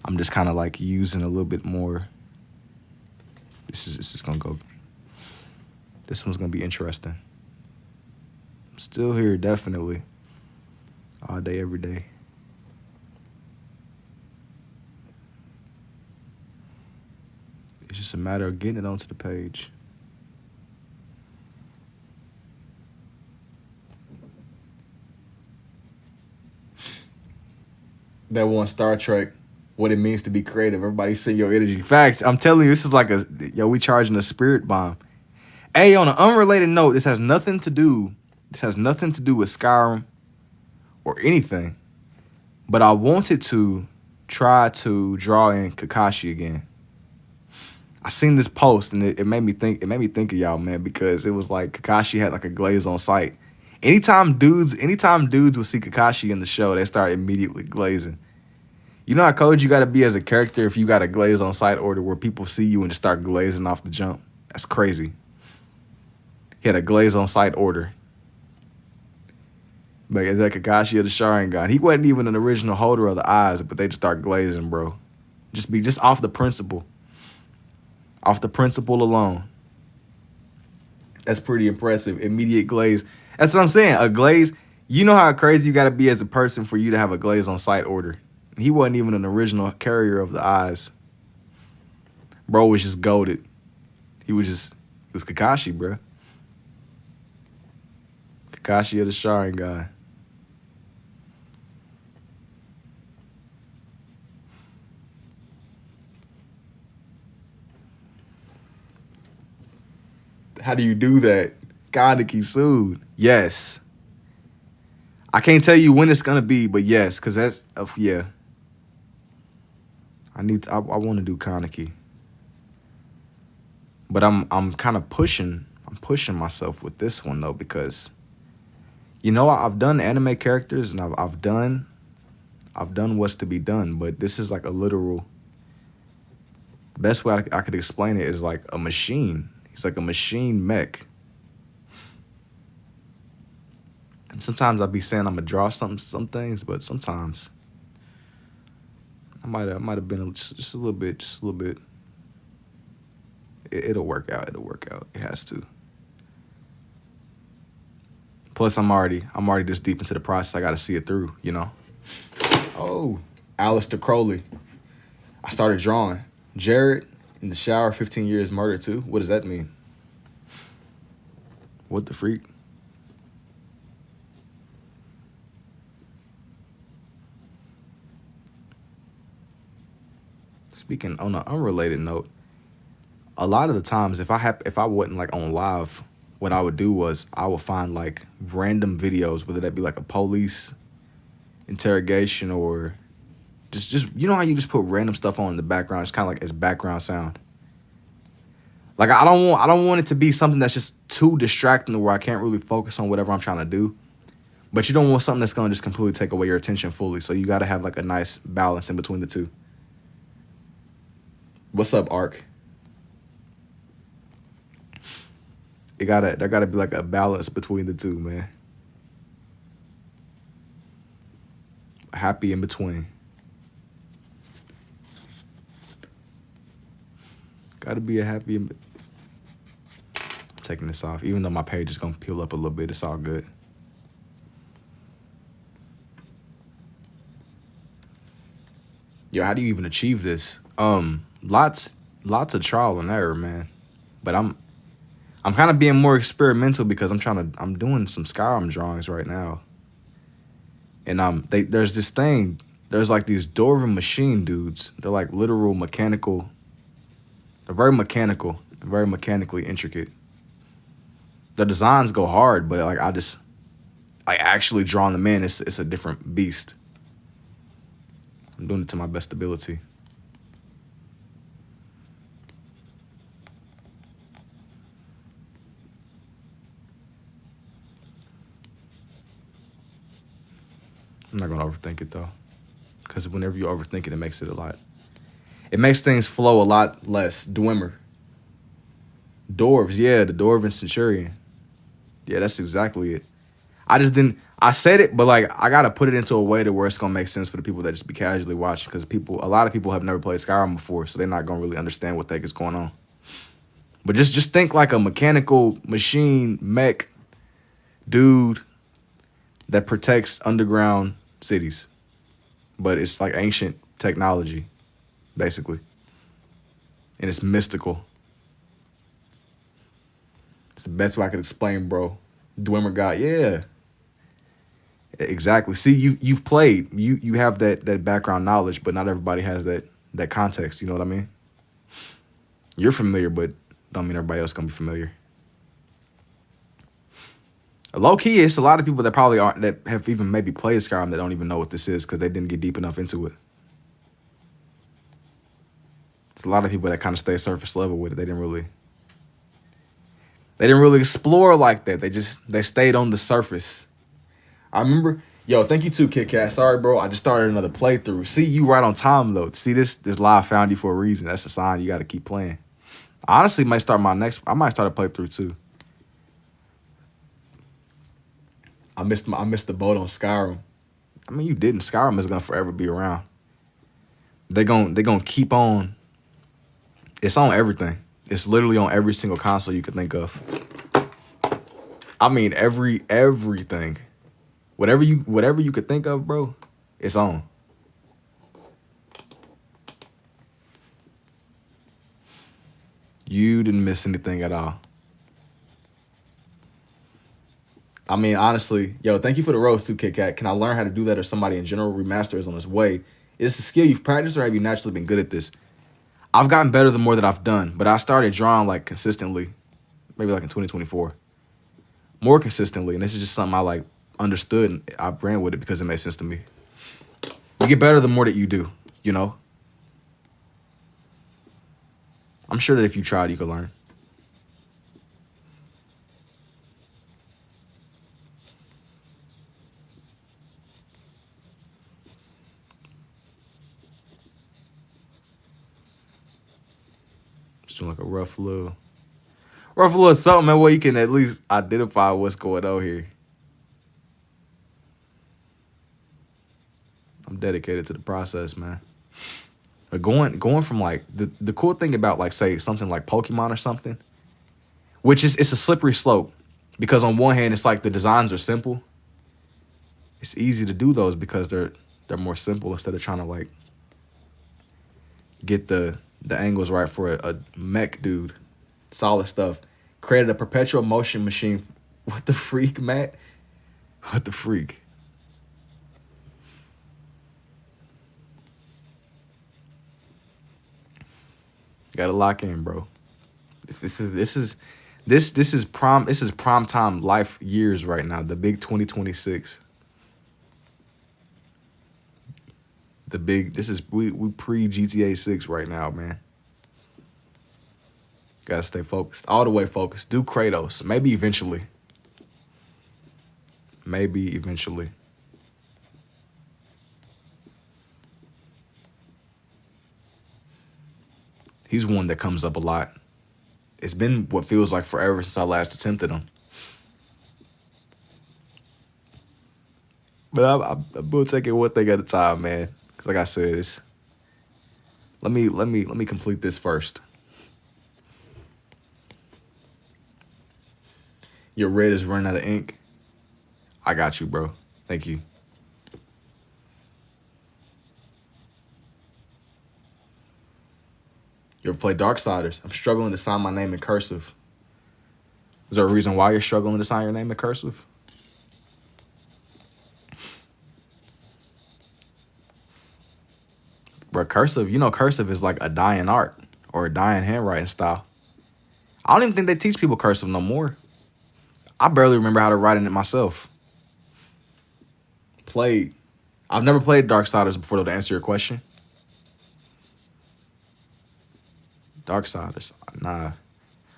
I'm just kind of like using a little bit more. This is gonna go. This one's gonna be interesting. I'm still here, definitely. All day, every day. It's just a matter of getting it onto the page. That one Star Trek, what it means to be creative. Everybody send your energy. Facts. I'm telling you, this is like we charging a spirit bomb. Hey, on an unrelated note, this has nothing to do with Skyrim or anything. But I wanted to try to draw in Kakashi again. I seen this post and it made me think of y'all, man, because it was like Kakashi had like a glaze on sight. Anytime dudes would see Kakashi in the show, they start immediately glazing. You know how cold you gotta be as a character if you got a glaze on sight order where people see you and just start glazing off the jump? That's crazy. He had a glaze on sight order. Like, is that Kakashi of the Sharingan? He wasn't even an original holder of the eyes, but they just start glazing, bro. Just off the principle. Off the principle alone. That's pretty impressive. Immediate glaze. That's what I'm saying. A glaze. You know how crazy you gotta be as a person for you to have a glaze on sight order. He wasn't even an original carrier of the eyes. Bro was just goated. He was Kakashi, bro. Kakashi of the Sharingan. How do you do that? Kaneki sued. Yes. I can't tell you when it's gonna be, but yes, because that's yeah. I want to do Kaneki. But I'm kind of pushing myself with this one though, because you know I've done anime characters and I've done what's to be done, but this is like a literal. Best way I could explain it is like a machine. He's like a machine mech. And sometimes I'll be saying I'm gonna draw some things, but sometimes I might have been just a little bit, just a little bit. It'll work out. It'll work out. It has to. Plus, I'm already this deep into the process. I got to see it through, you know. Oh, Aleister Crowley. I started drawing. Jared in the shower, 15 years murder too. What does that mean? What the freak? Speaking on an unrelated note, a lot of the times if I wasn't like on live, what I would do was I would find like random videos, whether that be like a police interrogation or just you know how you just put random stuff on in the background. It's kind of like it's background sound. Like I don't want it to be something that's just too distracting to where I can't really focus on whatever I'm trying to do. But you don't want something that's gonna just completely take away your attention fully. So you gotta have like a nice balance in between the two. What's up, Ark? There gotta be like a balance between the two, man. Happy in between. Gotta be a happy in taking this off. Even though my page is gonna peel up a little bit, it's all good. Yo, how do you even achieve this? Lots of trial and error, man. But I'm kind of being more experimental because I'm doing some Skyrim drawings right now. And there's this thing, there's like these Dwarven machine dudes. They're like literal mechanical. They're very mechanical, very mechanically intricate. The designs go hard, but like actually drawing them in, it's a different beast. I'm doing it to my best ability. I'm not gonna overthink it though, because whenever you overthink it, it makes things flow a lot less. Dwemer. Dwarves, yeah, the Dwarven Centurion. Yeah, that's exactly it. I said it, but like I gotta put it into a way to where it's gonna make sense for the people that just be casually watching, because a lot of people have never played Skyrim before, so they're not gonna really understand what the heck is going on. But just think like a mechanical machine mech dude that protects underground cities, but it's like ancient technology, basically, and it's mystical. It's the best way I could explain, bro. Dwemer God, yeah, exactly. See, you've played, you have that background knowledge, but not everybody has that context. You know what I mean? You're familiar, but don't mean everybody else gonna be familiar. Low key, it's a lot of people that probably aren't, that have even maybe played Skyrim, that don't even know what this is because they didn't get deep enough into it. There's a lot of people that kind of stay surface level with it. They didn't really explore like that. They stayed on the surface. I remember, yo, thank you too, Kit Kat. Sorry, bro, I just started another playthrough. See, you right on time though. See, this live found you for a reason. That's a sign you got to keep playing. I honestly might start I might start a playthrough too. I missed the boat on Skyrim. I mean, you didn't. Skyrim is gonna forever be around. They gonna keep on. It's on everything. It's literally on every single console you could think of. I mean, everything. Whatever you could think of, bro, it's on. You didn't miss anything at all. I mean, honestly, yo, thank you for the rose too, Kit Kat. Can I learn how to do that, or somebody in general? Remaster is on its way. Is this a skill you've practiced, or have you naturally been good at this? I've gotten better the more that I've done, but I started drawing like consistently, maybe like in 2024. More consistently, and this is just something I like understood, and I ran with it because it made sense to me. You get better the more that you do, you know? I'm sure that if you tried, you could learn. Just doing like a rough little something, man, where you can at least identify what's going on here. I'm dedicated to the process, man. But going from like the cool thing about like say something like Pokemon or something, which is it's a slippery slope, because on one hand it's like the designs are simple. It's easy to do those because they're more simple instead of trying to like get the angles right for a mech dude. Solid stuff. Created a perpetual motion machine. What the freak, Matt? What the freak? Gotta lock in, bro. This is prime time life years right now. The big 2026. We pre GTA 6 right now, man. Gotta stay focused. All the way focused. Do Kratos. Maybe eventually. Maybe eventually. He's one that comes up a lot. It's been what feels like forever since I last attempted him. But I'm gonna take it one thing at a time, man. Cause like I said, let me complete this first. Your red is running out of ink. I got you, bro. Thank you. You ever play Darksiders? I'm struggling to sign my name in cursive. Is there a reason why you're struggling to sign your name in cursive? Bro, cursive, cursive is like a dying art or a dying handwriting style. I don't even think they teach people cursive no more. I barely remember how to write in it myself. I've never played Darksiders before, though, to answer your question. Darksiders, nah.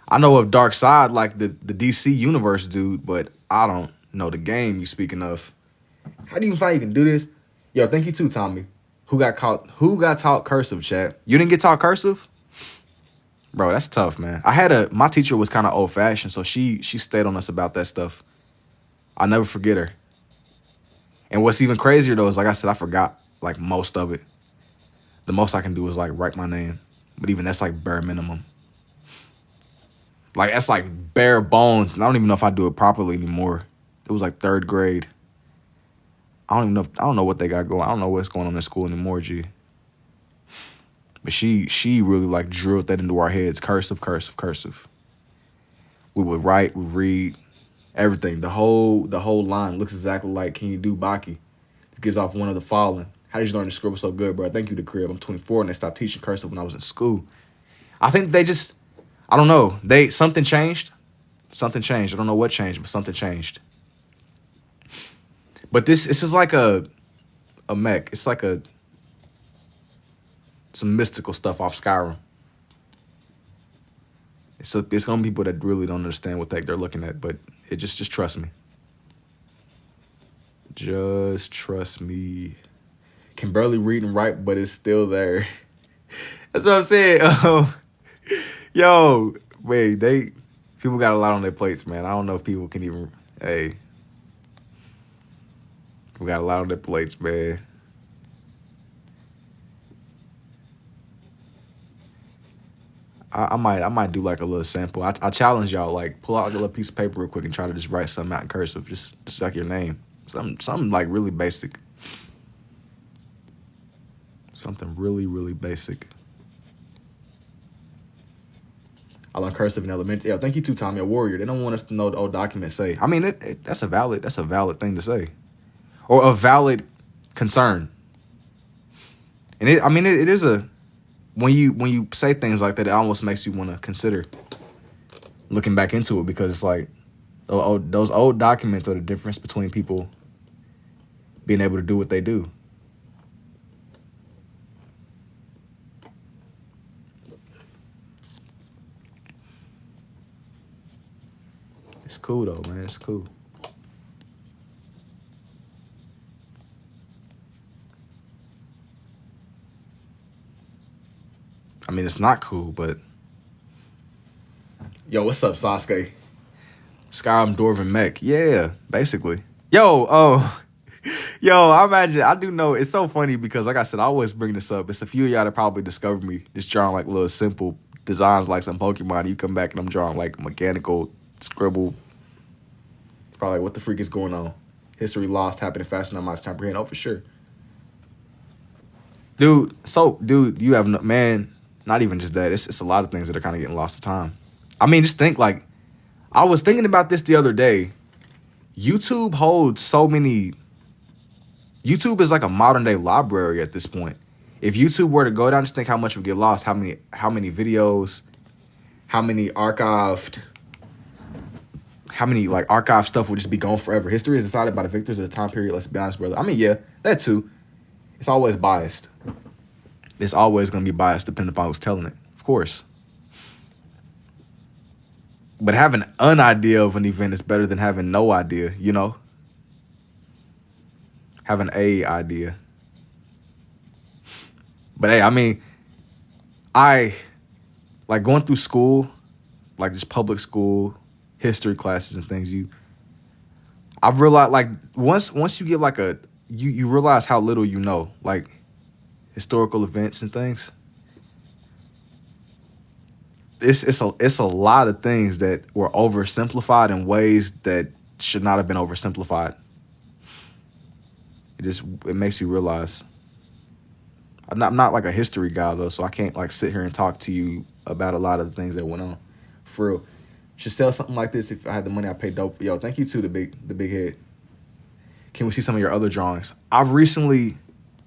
I know of Darkseid, like the DC universe dude, but I don't know the game you speaking of. How do you find you can do this? Yo, thank you too, Tommy. Who got taught cursive, chat? You didn't get taught cursive? Bro, that's tough, man. My teacher was kind of old fashioned, so she stayed on us about that stuff. I'll never forget her. And what's even crazier though is, like I said, I forgot like most of it. The most I can do is like write my name. But even that's like bare minimum. Like that's like bare bones. And I don't even know if I do it properly anymore. It was like 3rd grade. I don't know what they got going. I don't know what's going on in school anymore, G. But she really like drilled that into our heads. Cursive. We would write, we read, everything. The whole line looks exactly like Can You Do Baki? It gives off one of the following. How did you learn to scribble so good, bro? Thank you, the crib. I'm 24 and they stopped teaching cursive when I was in school. I think they just, I don't know. Something changed. Something changed. I don't know what changed, but something changed. But this is like a mech. It's like some mystical stuff off Skyrim. It's gonna be people that really don't understand what they're looking at, but it just trust me. Just trust me. Can barely read and write, but it's still there. That's what I'm saying. Yo, wait, people got a lot on their plates, man. I don't know if people can even. Hey, people got a lot on their plates, man. I might do like a little sample. I challenge y'all, like pull out a little piece of paper real quick and try to just write something out in cursive, just like your name, something like really basic, something really basic. I learned cursive in elementary. Yeah, thank you too, Tommy. A warrior. They don't want us to know what the old documents say. I mean, that's a valid thing to say, or a valid concern. And it is a. When you say things like that, it almost makes you want to consider looking back into it, because it's like those old documents are the difference between people being able to do what they do. It's cool though, man. It's cool. I mean, it's not cool, but yo, what's up, Sasuke? Skyrim Dwarven Mech. Yeah, basically. Yo, Yo, I imagine I do know it's so funny because like I said, I always bring this up. It's a few of y'all that probably discovered me just drawing like little simple designs like some Pokemon. You come back and I'm drawing like mechanical scribble. Probably like, what the freak is going on? History lost, happening faster than I might comprehend. Oh, for sure. Dude, you have no man, not even just that. It's a lot of things that are kind of getting lost to time. I mean, just think like I was thinking about this the other day. YouTube holds so many. YouTube is like a modern day library at this point. If YouTube were to go down, just think how much would get lost. How many videos, how many archived, how many like archived stuff would just be gone forever. History is decided by the victors of the time period. Let's be honest, brother. I mean, yeah, that too. It's always biased. It's always going to be biased depending upon who's telling it, of course. But having an idea of an event is better than having no idea, you know? Having a idea. But hey, I mean, I like going through school, like just public school, history classes and things, I've realized like once you get like you realize how little you know, like historical events and things. It's a lot of things that were oversimplified in ways that should not have been oversimplified. It makes you realize. I'm not like a history guy though, so I can't like sit here and talk to you about a lot of the things that went on. For real. Should sell something like this if I had the money. I pay dope. Yo, thank you to the big head. Can we see some of your other drawings? I've recently,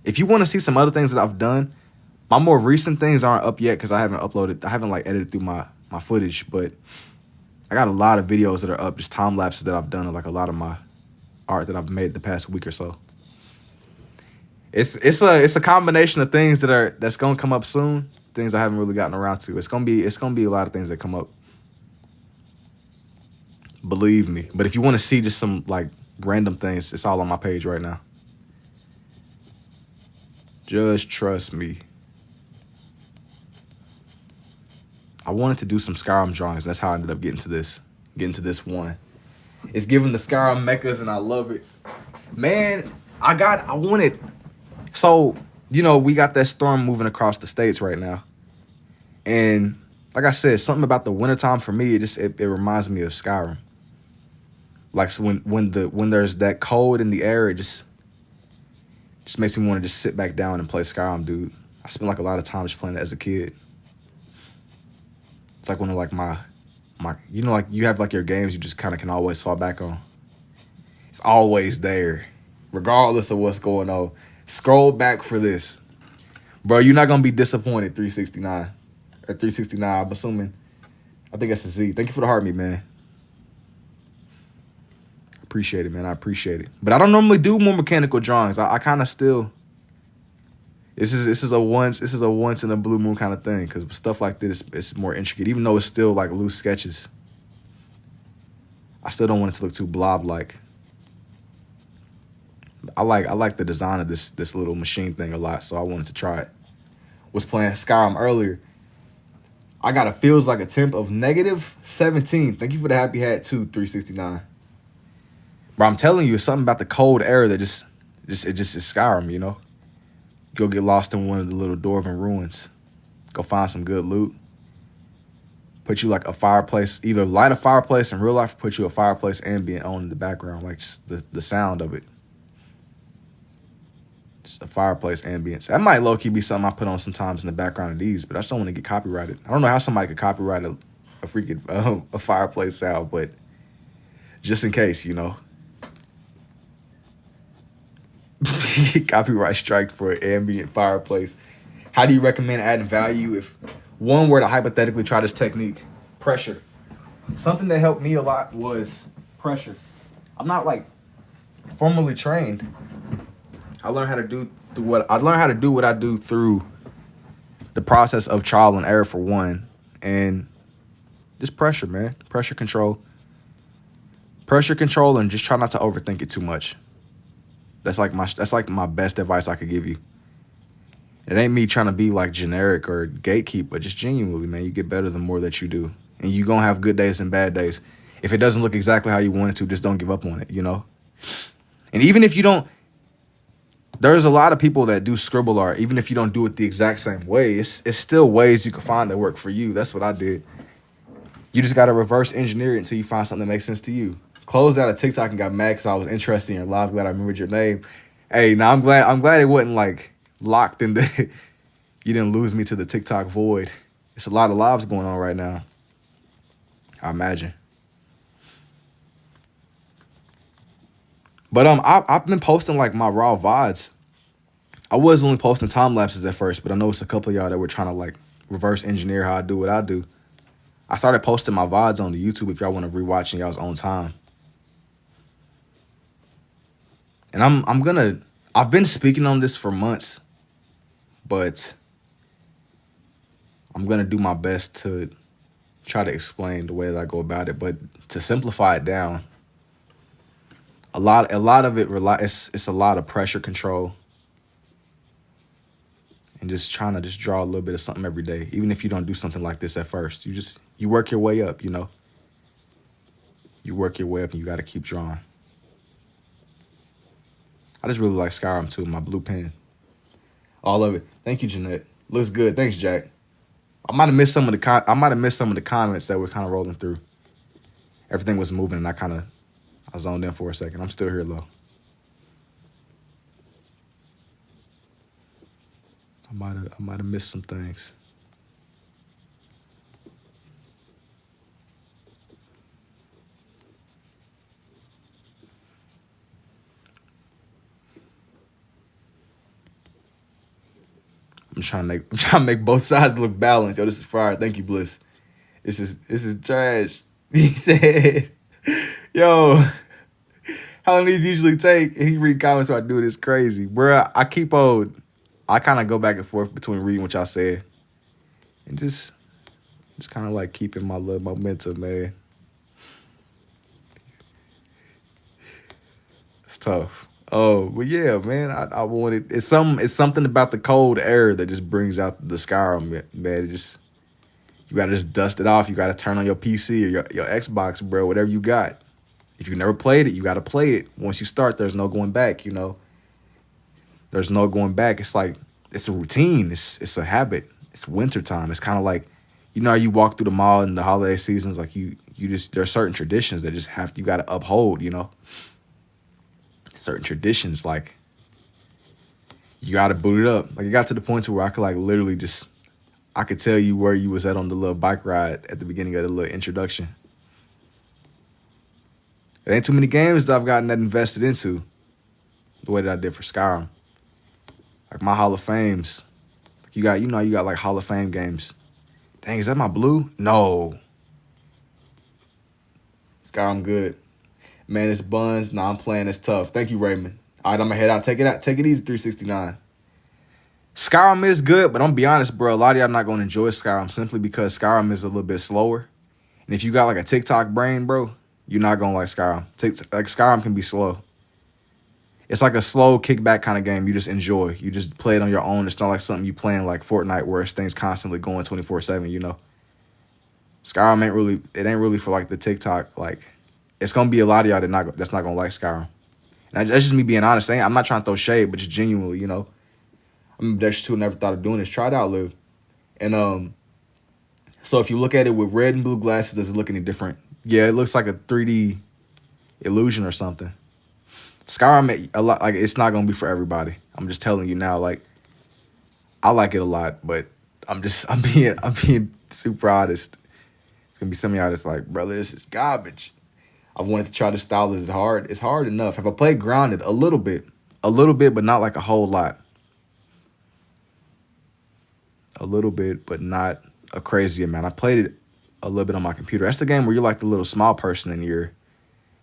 if you want to see some other things that I've done, my more recent things aren't up yet because I haven't like edited through my footage, but I got a lot of videos that are up, just time lapses that I've done of like a lot of my art that I've made the past week or so. It's a combination of things that's gonna come up soon, things I haven't really gotten around to. It's gonna be a lot of things that come up. Believe me. But if you want to see just some like random things, it's all on my page right now. Just trust me. I wanted to do some Skyrim drawings. That's how I ended up getting to this one. It's giving the Skyrim mechas and I love it. Man, I wanted. So, you know, we got that storm moving across the states right now. And like I said, something about the wintertime for me, it reminds me of Skyrim. Like so when there's that cold in the air, it just makes me want to just sit back down and play Skyrim, dude. I spent like a lot of time just playing it as a kid. It's like one of like my you know, like you have like your games you just kind of can always fall back on. It's always there, regardless of what's going on. Scroll back for this. Bro, you're not going to be disappointed, 369. Or 369, I'm assuming. I think that's a Z. Thank you for the heart, me, man. Appreciate it, man. I appreciate it. But I don't normally do more mechanical drawings. I kind of still... This is a once in a blue moon kind of thing. Because stuff like this, it's more intricate. Even though it's still like loose sketches. I still don't want it to look too blob-like. I like the design of this little machine thing a lot, so I wanted to try it. Was playing Skyrim earlier. I got a feels like a temp of -17. Thank you for the happy hat too, 369. Bro, I'm telling you, it's something about the cold air that just is Skyrim, you know? Go get lost in one of the little dwarven ruins. Go find some good loot. Put you like a fireplace, either light a fireplace in real life, or put you a fireplace ambient on in the background, like just the sound of it. Just a fireplace ambience. That might low-key be something I put on sometimes in the background of these, but I just don't want to get copyrighted. I don't know how somebody could copyright a freaking a fireplace sound, but just in case, you know. Copyright strike for an ambient fireplace. How do you recommend adding value if one were to hypothetically try this technique? Pressure. Something that helped me a lot was pressure. I'm not like formally trained. I learned how to do what I do through the process of trial and error for one, and just pressure, man. Pressure control, and just try not to overthink it too much. That's like my best advice I could give you. It ain't me trying to be like generic or gatekeep, but just genuinely, man, you get better the more that you do, and you gonna have good days and bad days. If it doesn't look exactly how you want it to, just don't give up on it, you know. And even if you don't. There's a lot of people that do scribble art, even if you don't do it the exact same way. It's still ways you can find that work for you. That's what I did. You just gotta reverse engineer it until you find something that makes sense to you. Closed out a TikTok and got mad because I was interested in your live. Glad I remembered your name. Hey, now I'm glad it wasn't like locked in the. You didn't lose me to the TikTok void. It's a lot of lives going on right now. I imagine. But I've been posting like my raw VODs. I was only posting time lapses at first, but I know it's a couple of y'all that were trying to like reverse engineer how I do what I do. I started posting my VODs on the YouTube if y'all want to rewatch in y'all's own time. And I've been speaking on this for months, but I'm gonna do my best to try to explain the way that I go about it. But to simplify it down, a lot of it it's a lot of pressure control and just trying to just draw a little bit of something every day. Even if you don't do something like this at first, you work your way up, you know. You work your way up and you got to keep drawing. I just really like Skyrim too, my blue pen. All of it. Thank you, Jeanette. Looks good. Thanks, Jack. I might have missed some of the comments that were kind of rolling through. Everything was moving and I zoned in for a second. I'm still here though. I might have missed some things. I'm trying to make both sides look balanced. Yo, this is fire. Thank you, Bliss. This is trash. He said, yo, how long these usually take? And he read comments while I do it. It's crazy. Bruh, I kind of go back and forth between reading what y'all said and just kind of like keeping my little momentum, man. It's tough. Oh, but yeah, man, I wanted it's something about the cold air that just brings out the Skyrim, man. You gotta just dust it off. You gotta turn on your PC or your Xbox, bro, whatever you got. If you never played it, you gotta play it. Once you start, there's no going back, you know. There's no going back. It's like it's a routine. It's a habit. It's wintertime. It's kind of like, you know how you walk through the mall in the holiday seasons, like you just there are certain traditions that just you gotta uphold, you know. Certain traditions, like you gotta boot it up. Like it got to the point to where I could like literally I could tell you where you was at on the little bike ride at the beginning of the little introduction. There ain't too many games that I've gotten that invested into the way that I did for Skyrim. Like my Hall of Fames. Like you got like Hall of Fame games. Dang, is that my blue? No. Skyrim good. Man, it's buns. Nah, I'm playing. It's tough. Thank you, Raymond. All right, I'm going to head out. Take it out. Take it easy, 369. Skyrim is good, but I'm going to be honest, bro. A lot of y'all not going to enjoy Skyrim simply because Skyrim is a little bit slower. And if you got like a TikTok brain, bro, you're not going to like Skyrim. Like Skyrim can be slow. It's like a slow kickback kind of game you just enjoy. You just play it on your own. It's not like something you playing like Fortnite where things constantly going 24/7, you know. Skyrim ain't really for like the TikTok, like it's gonna be a lot of y'all that's not gonna like Skyrim. And that's just me being honest. I'm not trying to throw shade, but just genuinely, you know. I'm ambidextrous too. Never thought of doing this. Try it out, Lou. And so if you look at it with red and blue glasses, does it look any different? Yeah, it looks like a 3D illusion or something. Skyrim, a lot like it's not gonna be for everybody. I'm just telling you now. Like I like it a lot, but I'm being super honest. It's gonna be some of y'all that's like, brother, this is garbage. I've wanted to try this style. Is it hard? It's hard enough. Have I played Grounded? A little bit, but not like a whole lot. A little bit, but not a crazy amount. I played it a little bit on my computer. That's the game where you're like the little small person and you're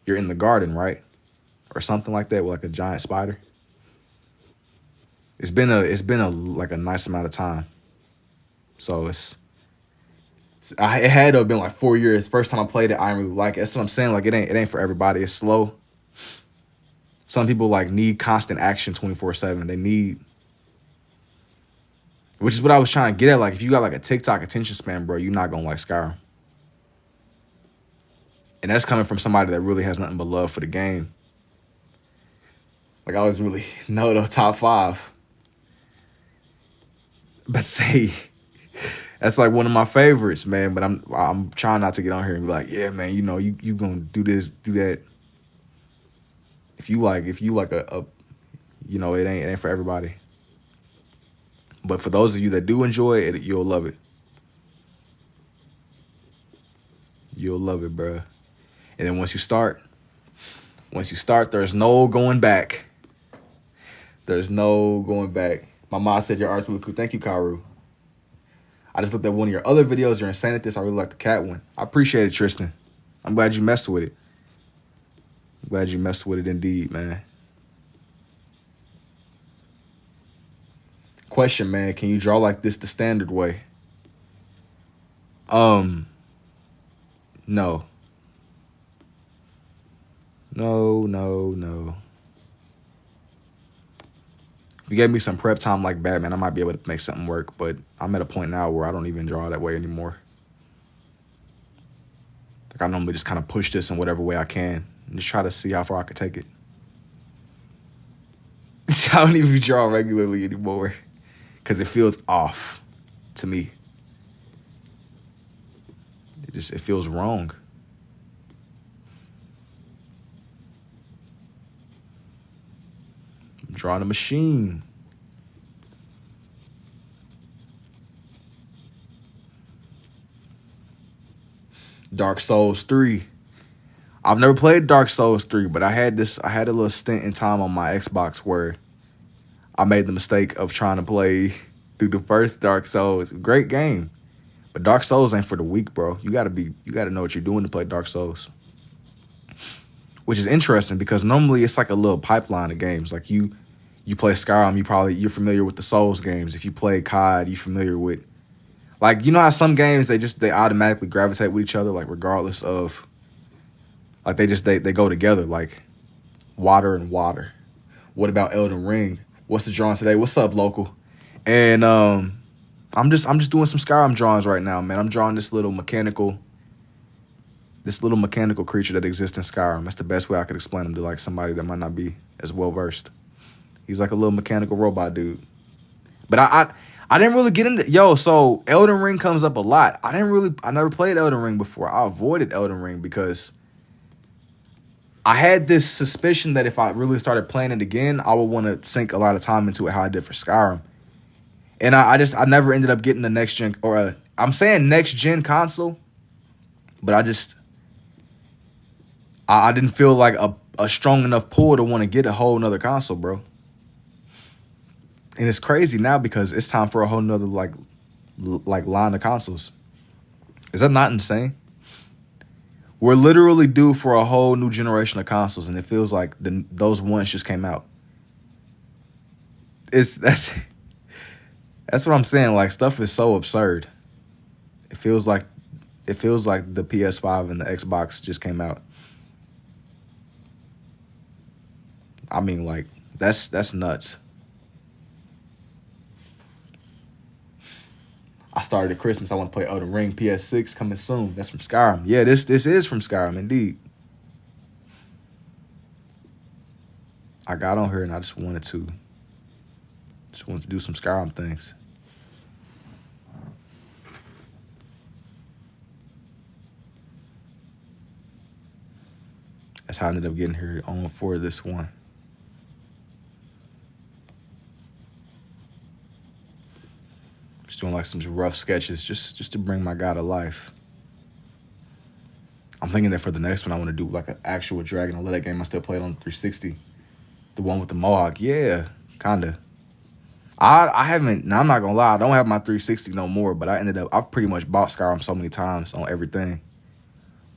in the garden, right? Or something like that with like a giant spider. It's been a like a nice amount of time. So it had to have been like 4 years. First time I played it, I didn't really like it. That's what I'm saying. Like it ain't for everybody. It's slow. Some people like need constant action 24/7. They need, which is what I was trying to get at. Like if you got like a TikTok attention span, bro, you're not gonna like Skyrim. And that's coming from somebody that really has nothing but love for the game. Like I was really no the top 5. But see, that's like one of my favorites, man. But I'm trying not to get on here and be like, yeah, man, you know, you gonna do this, do that. If you like a you know, it ain't for everybody. But for those of you that do enjoy it, you'll love it. You'll love it, bruh. And then once you start, there's no going back. There's no going back. My mom said your art's really cool. Thank you, Karu. I just looked at one of your other videos. You're insane at this. I really like the cat one. I appreciate it, Tristan. I'm glad you messed with it. I'm glad you messed with it indeed, man. Question, man. Can you draw like this the standard way? No. No. If you gave me some prep time like Batman, I might be able to make something work. But I'm at a point now where I don't even draw that way anymore. Like I normally just kind of push this in whatever way I can and just try to see how far I can take it. I don't even draw regularly anymore because it feels off to me. It feels wrong. I'm drawing a machine. Dark Souls 3. I've never played Dark Souls 3, but I had a little stint in time on my Xbox where I made the mistake of trying to play through the first Dark Souls. Great game. But Dark Souls ain't for the weak, bro. You gotta know what you're doing to play Dark Souls. Which is interesting because normally it's like a little pipeline of games. Like you play Skyrim, you're familiar with the Souls games. If you play COD, you're familiar with, like, you know how some games they automatically gravitate with each other, like regardless of, like they go together, like water and water. What about Elden Ring? What's the drawing today? What's up, local? And I'm just doing some Skyrim drawings right now, man. I'm drawing this little mechanical creature that exists in Skyrim. That's the best way I could explain him to like somebody that might not be as well versed. He's like a little mechanical robot dude. But I didn't really get into so Elden Ring comes up a lot. I never played Elden Ring before. I avoided Elden Ring because I had this suspicion that if I really started playing it again, I would want to sink a lot of time into it how I did for Skyrim. And I never ended up getting the next gen, or I'm saying next gen console, but I didn't feel like a strong enough pull to want to get a whole nother console, bro. And it's crazy now because it's time for a whole nother like line of consoles. Is that not insane? We're literally due for a whole new generation of consoles, and it feels like those ones just came out. That's what I'm saying. Like, stuff is so absurd. It feels like the PS5 and the Xbox just came out. I mean, like, that's nuts. I started at Christmas. I want to play Elden Ring. PS6 coming soon. That's from Skyrim. Yeah, this is from Skyrim, indeed. I got on here and I just wanted to do some Skyrim things. That's how I ended up getting here on for this one. Just doing like some rough sketches just to bring my guy to life. I'm thinking that for the next one, I want to do like an actual Dragon or that game I still played on 360. The one with the Mohawk. Yeah, kinda. I haven't, now I'm not gonna lie, I don't have my 360 no more, but I've pretty much bought Skyrim so many times on everything.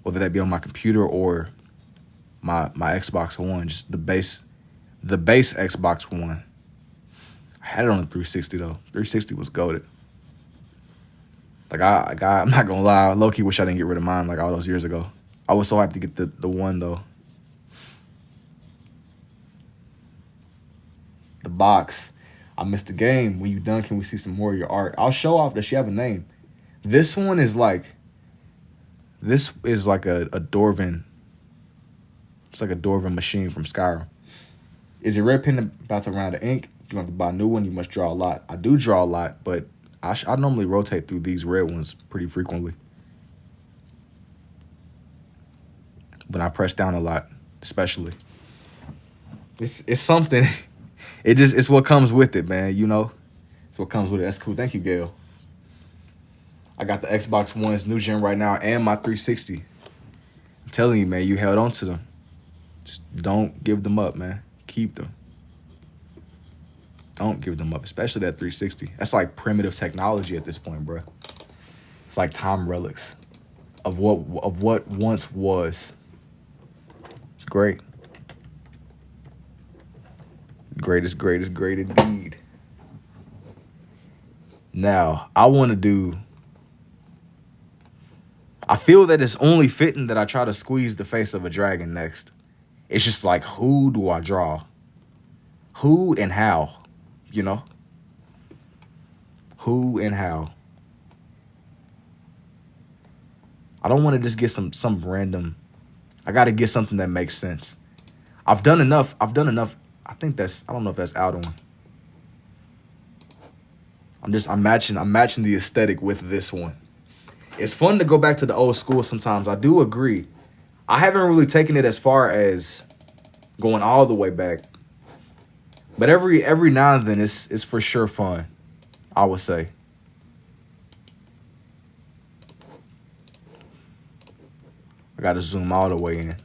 Whether that be on my computer or my Xbox One, just the base Xbox One. I had it on the 360 though. 360 was goated. Like I'm not gonna lie, low-key wish I didn't get rid of mine like all those years ago. I was so happy to get the one though. The box. I missed the game. When you done, can we see some more of your art? I'll show off. Does she have a name? This one is like a Dwarven. It's like a Dwarven machine from Skyrim. Is your red pen about to run out of ink? You have to buy a new one. You must draw a lot. I do draw a lot, but I normally rotate through these red ones pretty frequently. When I press down a lot, especially. It's something. It's what comes with it, man. You know, it's what comes with it. That's cool. Thank you, Gail. I got the Xbox One's new gen right now and my 360. I'm telling you, man, you held on to them. Just don't give them up, man. Keep them. Don't give them up, especially that 360. That's like primitive technology at this point, bro. It's like time relics of what once was. It's great. Greatest indeed. Now, I feel that it's only fitting that I try to squeeze the face of a dragon next. It's just like, who do I draw? Who and how? You know? Who and how? I don't want to just get some random. I got to get something that makes sense. I've done enough. I don't know if that's out on. I'm matching the aesthetic with this one. It's fun to go back to the old school sometimes. I do agree. I haven't really taken it as far as going all the way back. But every now and then it's for sure fun, I would say. I gotta zoom all the way in.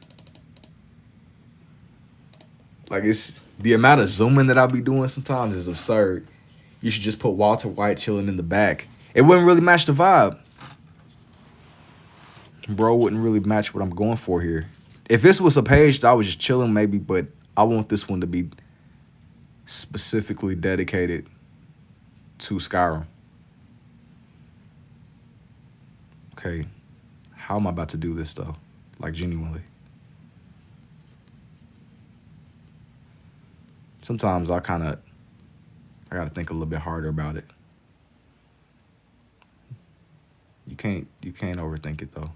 Like, it's the amount of zooming that I'll be doing sometimes is absurd. You should just put Walter White chilling in the back. It wouldn't really match the vibe. Bro, wouldn't really match what I'm going for here. If this was a page that I was just chilling, maybe, but I want this one to be specifically dedicated to Skyrim. Okay, how am I about to do this though? Like, genuinely. Sometimes I gotta think a little bit harder about it. You can't overthink it though.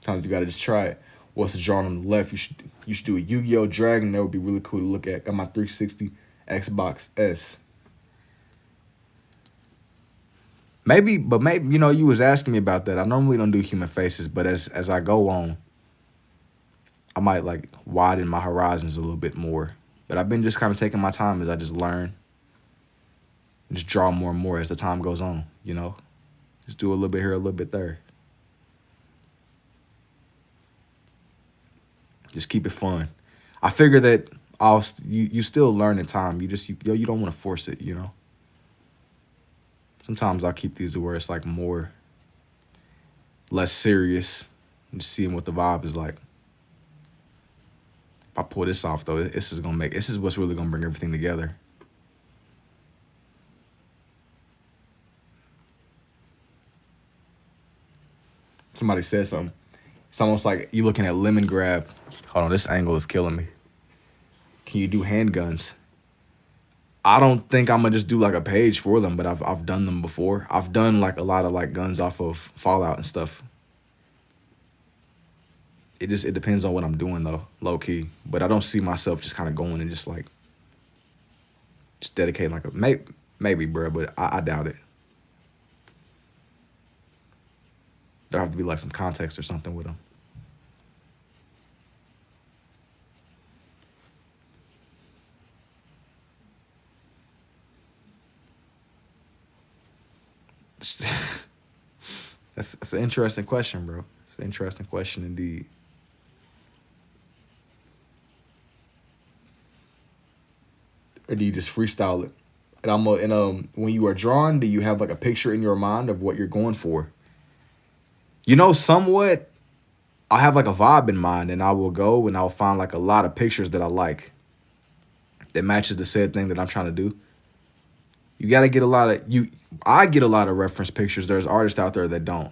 Sometimes you gotta just try it. What's the drawing on the left? You should do a Yu-Gi-Oh! Dragon. That would be really cool to look at. Got my 360 Xbox S. Maybe, you know, you was asking me about that. I normally don't do human faces, but as I go on, I might like widen my horizons a little bit more. But I've been just kind of taking my time as I just learn. Just draw more and more as the time goes on, you know? Just do a little bit here, a little bit there. Just keep it fun. I figure that you still learn in time. You don't want to force it, you know? Sometimes I'll keep these to where it's like less serious. And just seeing what the vibe is like. If I pull this off though, this is what's really gonna bring everything together. Somebody said something. It's almost like you looking at lemon grab. Hold on, this angle is killing me. Can you do handguns? I don't think I'm gonna just do like a page for them, but I've done them before. I've done like a lot of like guns off of Fallout and stuff. It depends on what I'm doing though, low key. But I don't see myself just kind of going and just dedicating like a maybe, bro, but I doubt it. There'll have to be like some context or something with them. That's an interesting question, bro. It's an interesting question indeed. Or do you just freestyle it? And when you are drawing, do you have like a picture in your mind of what you're going for? You know, somewhat, I have like a vibe in mind, and I will go and I'll find like a lot of pictures that I like that matches the said thing that I'm trying to do. You gotta get I get a lot of reference pictures. There's artists out there that don't.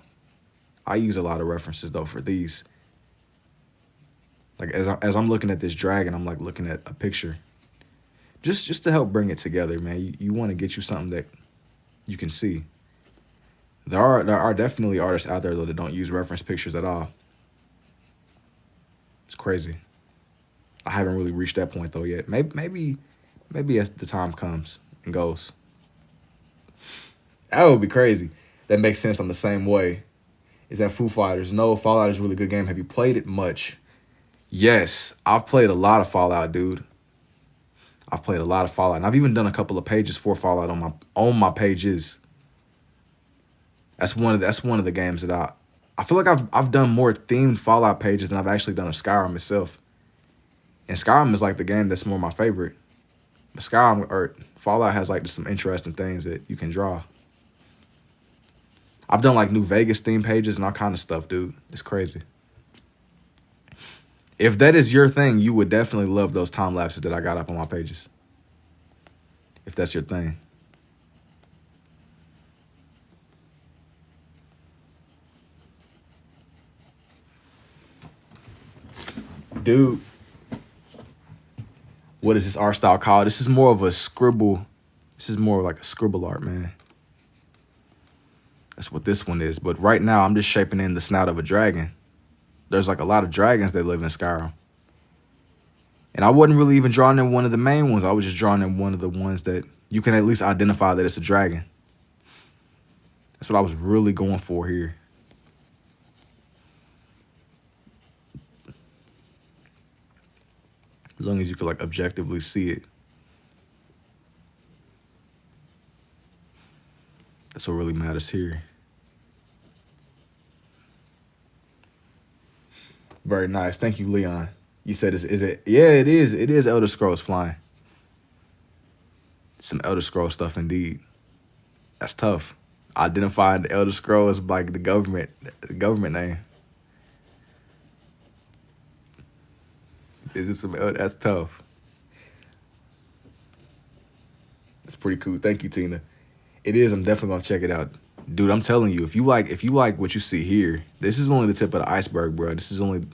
I use a lot of references though for these. Like as I'm looking at this dragon, I'm like looking at a picture. Just to help bring it together, man. You want to get you something that you can see. There are definitely artists out there though that don't use reference pictures at all. It's crazy. I haven't really reached that point though yet. Maybe as the time comes and goes. That would be crazy. That makes sense. I'm the same way. Is that Foo Fighters? No, Fallout is a really good game. Have you played it much? Yes, I've played a lot of Fallout, dude. I've played a lot of Fallout, and I've even done a couple of pages for Fallout on my pages. That's one of the games that I feel like I've done more themed Fallout pages than I've actually done of Skyrim itself. And Skyrim is like the game that's more my favorite. But Skyrim or Fallout has like just some interesting things that you can draw. I've done like New Vegas theme pages and all kind of stuff, dude. It's crazy. If that is your thing, you would definitely love those time lapses that I got up on my pages. If that's your thing. Dude, what is this art style called? This is more of a scribble. This is more like a scribble art, man. That's what this one is. But right now, I'm just shaping in the snout of a dragon. There's like a lot of dragons that live in Skyrim. And I wasn't really even drawing in one of the main ones. I was just drawing in one of the ones that you can at least identify that it's a dragon. That's what I was really going for here. As long as you could like objectively see it. That's what really matters here. Very nice. Thank you, Leon. You said, is it? Yeah, it is. It is Elder Scrolls flying. Some Elder Scrolls stuff indeed. That's tough. Identifying the Elder Scrolls like the government name. Is this some? That's tough. That's pretty cool. Thank you, Tina. It is. I'm definitely gonna check it out, dude. I'm telling you, if you like what you see here, this is only the tip of the iceberg, bro. This is only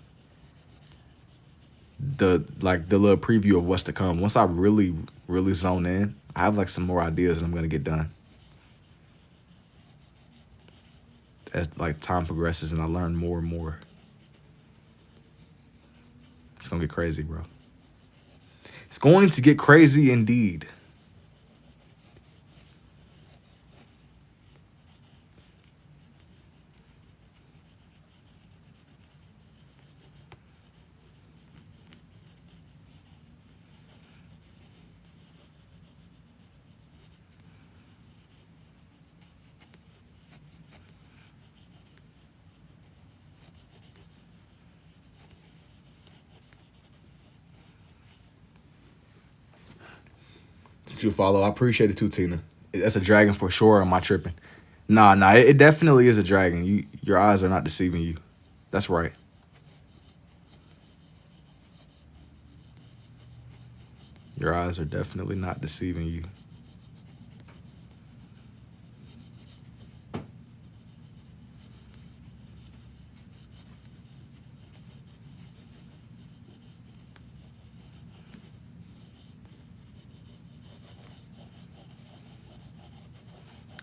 the little preview of what's to come. Once I really zone in, I have like some more ideas that I'm gonna get done. As like time progresses and I learn more and more. It's gonna get crazy, bro. It's going to get crazy indeed. Did you follow? I appreciate it too, Tina. That's a dragon for sure. Am I tripping? Nah. It definitely is a dragon. Your eyes are not deceiving you. That's right. Your eyes are definitely not deceiving you.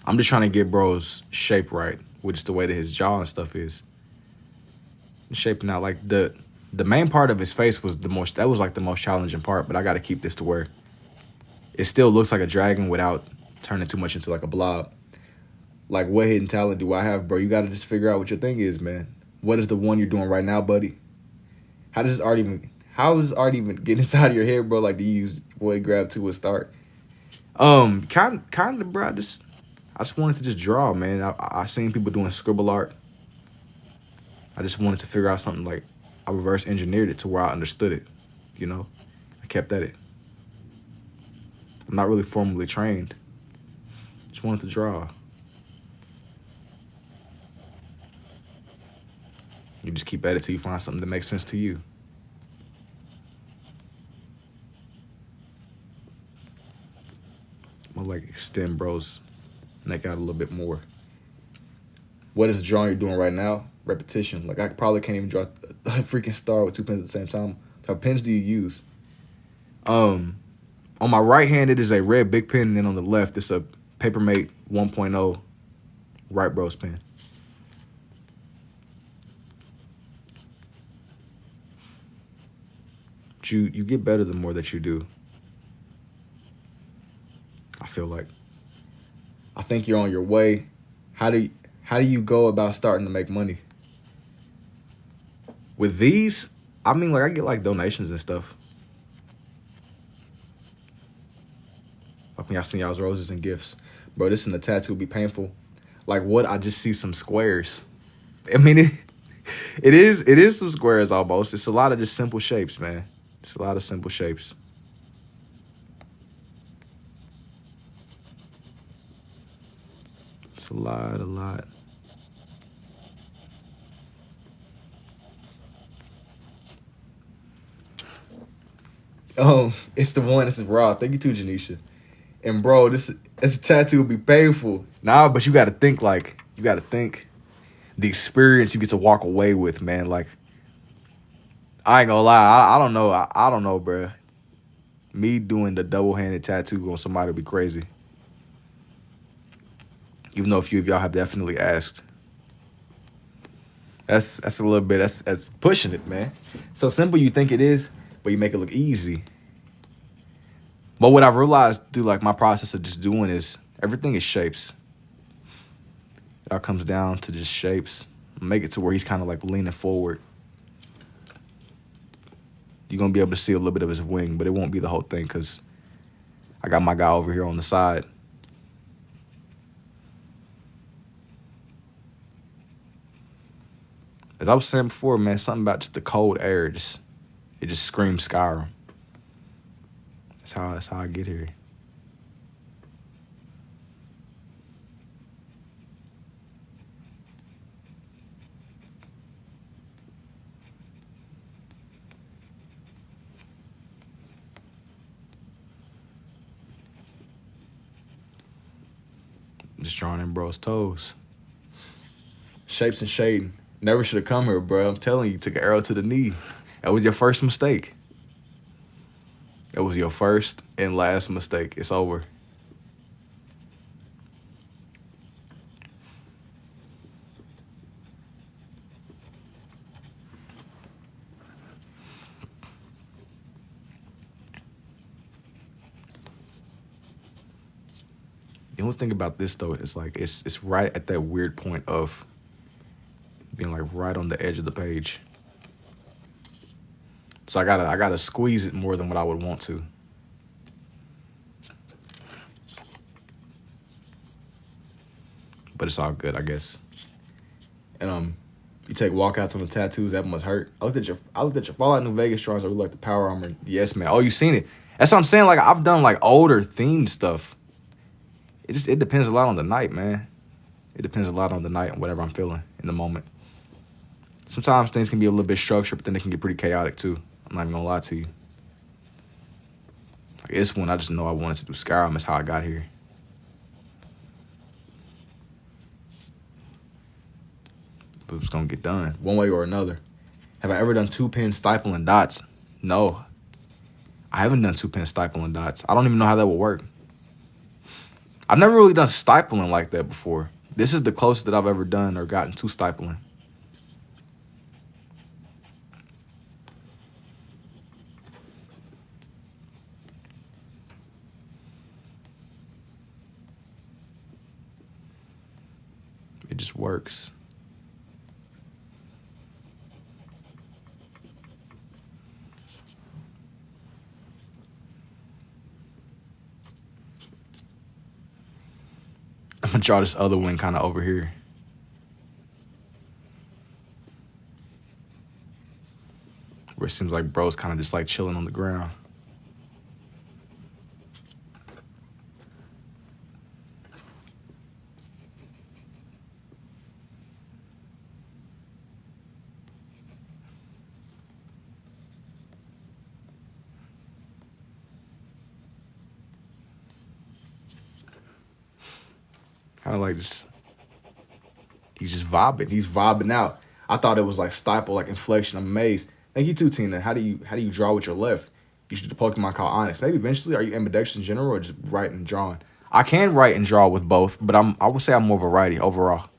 I'm just trying to get bro's shape right, which is the way that his jaw and stuff is. Shaping out like the main part of his face was that was like the most challenging part, but I got to keep this to where it still looks like a dragon without turning too much into like a blob. Like, what hidden talent do I have, bro? You got to just figure out what your thing is, man. What is the one you're doing right now, buddy? How is this art even getting inside of your head, bro? Like, do you use what grab to a start? Kind of, bro. I just wanted to just draw, man. I seen people doing scribble art. I just wanted to figure out something like I reverse engineered it to where I understood it. You know, I kept at it. I'm not really formally trained. Just wanted to draw. You just keep at it till you find something that makes sense to you. I'm gonna like extend bro's neck out a little bit more. What is the drawing you're doing right now? Repetition. Like, I probably can't even draw a freaking star with two pens at the same time. What pens do you use? On my right hand, it is a red big pen, and then on the left, it's a Papermate 1.0 Right bro's pen. You get better the more that you do. I feel like. I think you're on your way. How do you go about starting to make money? With these, I mean, like I get like donations and stuff. Like when y'all send y'all's roses and gifts. Bro, this in the tattoo be painful. Like what? I just see some squares. I mean, it is some squares almost. It's a lot of just simple shapes, man. It's a lot of simple shapes. It's a lot. It's the one. This is raw. Thank you too, Janisha. And bro, this a tattoo would be painful. Nah, but you gotta think the experience you get to walk away with, man. Like, I ain't gonna lie, I don't know. I don't know, bro. Me doing the double-handed tattoo on somebody would be crazy. Even though a few of y'all have definitely asked. That's a little bit, that's pushing it, man. So simple you think it is, but you make it look easy. But what I've realized through like my process of just doing is everything is shapes. It all comes down to just shapes. Make it to where he's kind of like leaning forward. You're going to be able to see a little bit of his wing, but it won't be the whole thing because I got my guy over here on the side. As I was saying before, man, something about just the cold air, it just screams Skyrim. That's how I get here. Just drawing in bro's toes. Shapes and shading. Never should have come here, bro. I'm telling you, took an arrow to the knee. That was your first mistake. That was your first and last mistake. It's over. The only thing about this though is like it's right at that weird point of being like right on the edge of the page. So I gotta squeeze it more than what I would want to. But it's all good, I guess. And you take walkouts on the tattoos, that must hurt. I looked at your Fallout New Vegas drawings that look like the power armor. Yes, man. Oh, you seen it. That's what I'm saying. Like I've done like older themed stuff. It depends a lot on the night, man. It depends a lot on the night and whatever I'm feeling in the moment. Sometimes things can be a little bit structured, but then they can get pretty chaotic too. I'm not even gonna lie to you. Like this one, I just know I wanted to do Skyrim. That's how I got here. But it's gonna get done one way or another. Have I ever done 2-pen stippling dots? No. I haven't done 2-pen stippling dots. I don't even know how that would work. I've never really done stippling like that before. This is the closest that I've ever done or gotten to stippling. It just works. I'm gonna draw this other one kind of over here. Where it seems like bro's kind of just like chilling on the ground. Kind of like just, he's just vibing. He's vibing out. I thought it was like stipple, like inflection. I'm amazed. Thank you too, Tina. How do you draw with your left? You should do a Pokemon called Onyx. Maybe eventually. Are you ambidextrous in general or just writing and drawing? I can write and draw with both, but I would say I'm more of a righty overall.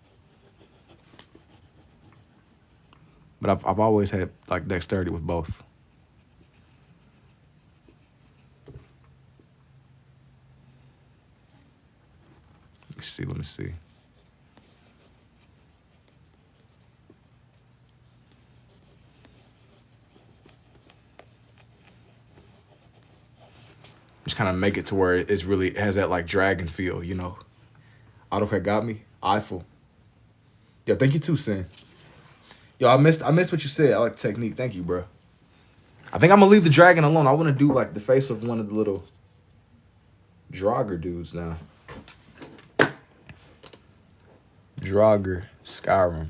But I've always had like dexterity with both. Let me see. Just kind of make it to where it's really it has that like dragon feel, you know. AutoCAD got me. Eiffel. Yo, thank you too, Sin. Yo, I missed what you said. I like the technique. Thank you, bro. I think I'm gonna leave the dragon alone. I want to do like the face of one of the little Draugr dudes now. Draugr Skyrim.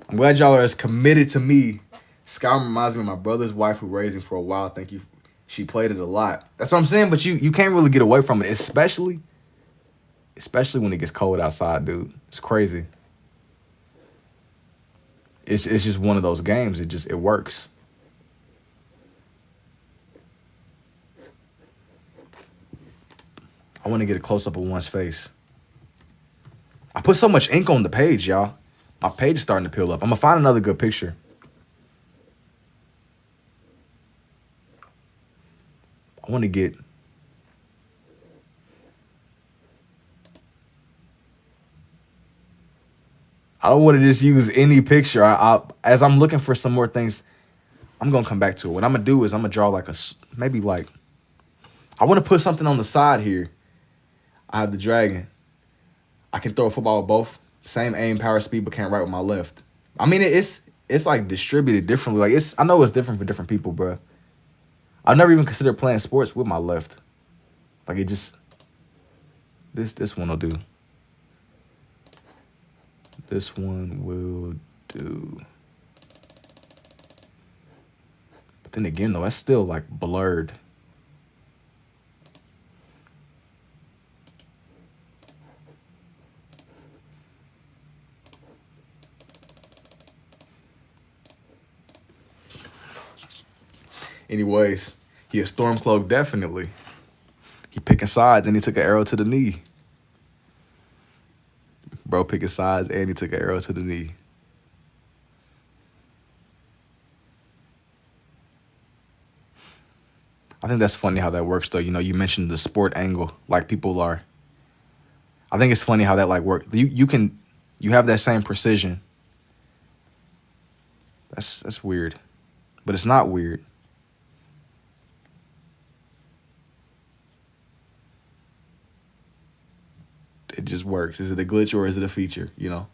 I'm glad y'all are as committed to me. Skyrim reminds me of my brother's wife who raised me for a while. Thank you. She played it a lot. That's what I'm saying, but you can't really get away from it, especially when it gets cold outside, dude. It's crazy. It's just one of those games. It works. I want to get a close-up of one's face. I put so much ink on the page, y'all. My page is starting to peel up. I'm going to find another good picture. I want to get... I don't want to just use any picture. As I'm looking for some more things, I'm going to come back to it. What I'm going to do is I'm going to draw like maybe like... I want to put something on the side here. I have the dragon. I can throw a football with both. Same aim, power, speed, but can't write with my left. I mean, it's like distributed differently. Like I know it's different for different people, bro. I've never even considered playing sports with my left. Like it just, this one will do. This one will do. But then again, though, that's still like blurred. Anyways, he a Stormcloak, definitely. He picking sides and he took an arrow to the knee. Bro picking sides and he took an arrow to the knee. I think that's funny how that works, though. You know, you mentioned the sport angle, like people are. I think it's funny how that like works. You have that same precision. That's weird, but it's not weird. It just works. Is it a glitch or is it a feature, you know?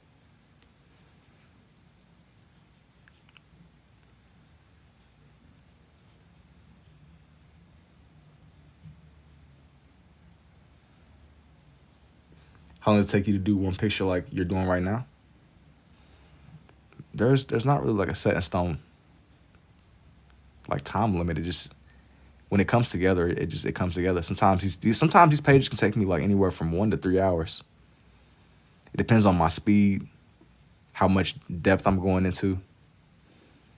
How long does it take you to do one picture like you're doing right now? There's not really like a set in stone like time limit. It just when it comes together, it comes together. Sometimes these pages can take me like anywhere from 1 to 3 hours. It depends on my speed, how much depth I'm going into.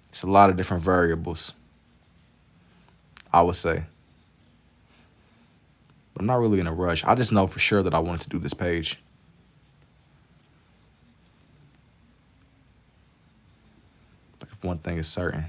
It's a lot of different variables, I would say. But I'm not really in a rush. I just know for sure that I wanted to do this page. Like if one thing is certain.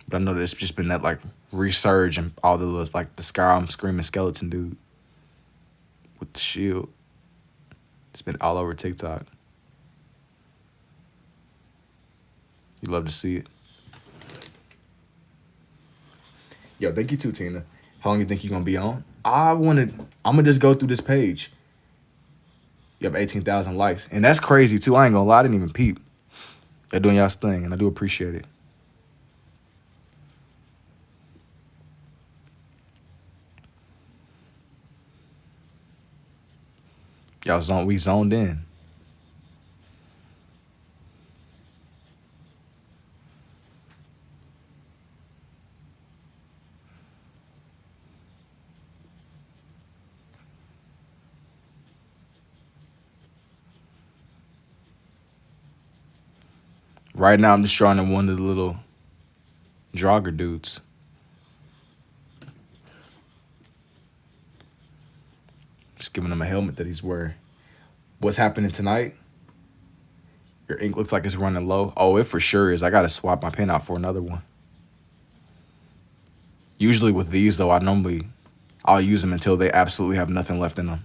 But I know that it's just been that like resurge and all the like the Skyrim screaming skeleton dude with the shield. It's been all over TikTok. You love to see it. Yo, thank you too, Tina. How long you think you're gonna be on? I'm gonna just go through this page. You have 18,000 likes. And that's crazy too. I ain't gonna lie, I didn't even peep. Y'all doing y'all's thing, and I do appreciate it. We zoned in. Right now, I'm just drawing in one of the little jogger dudes. Just giving him a helmet that he's wearing. What's happening tonight? Your ink looks like it's running low. Oh, it for sure is. I got to swap my pen out for another one. Usually with these, though, I'll use them until they absolutely have nothing left in them.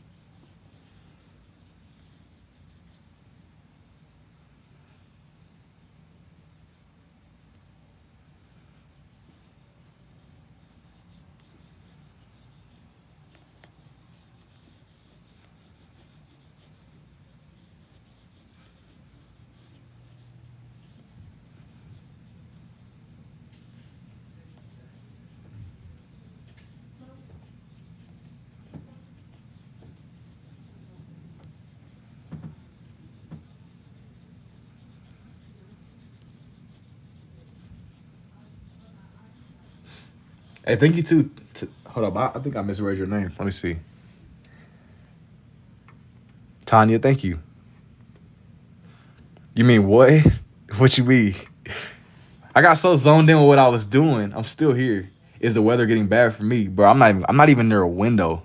Hey, thank you too. Hold up, I think I misread your name. Let me see. Tanya, thank you. You mean what? What you mean? I got so zoned in with what I was doing. I'm still here. Is the weather getting bad for me, bro? I'm not even near a window.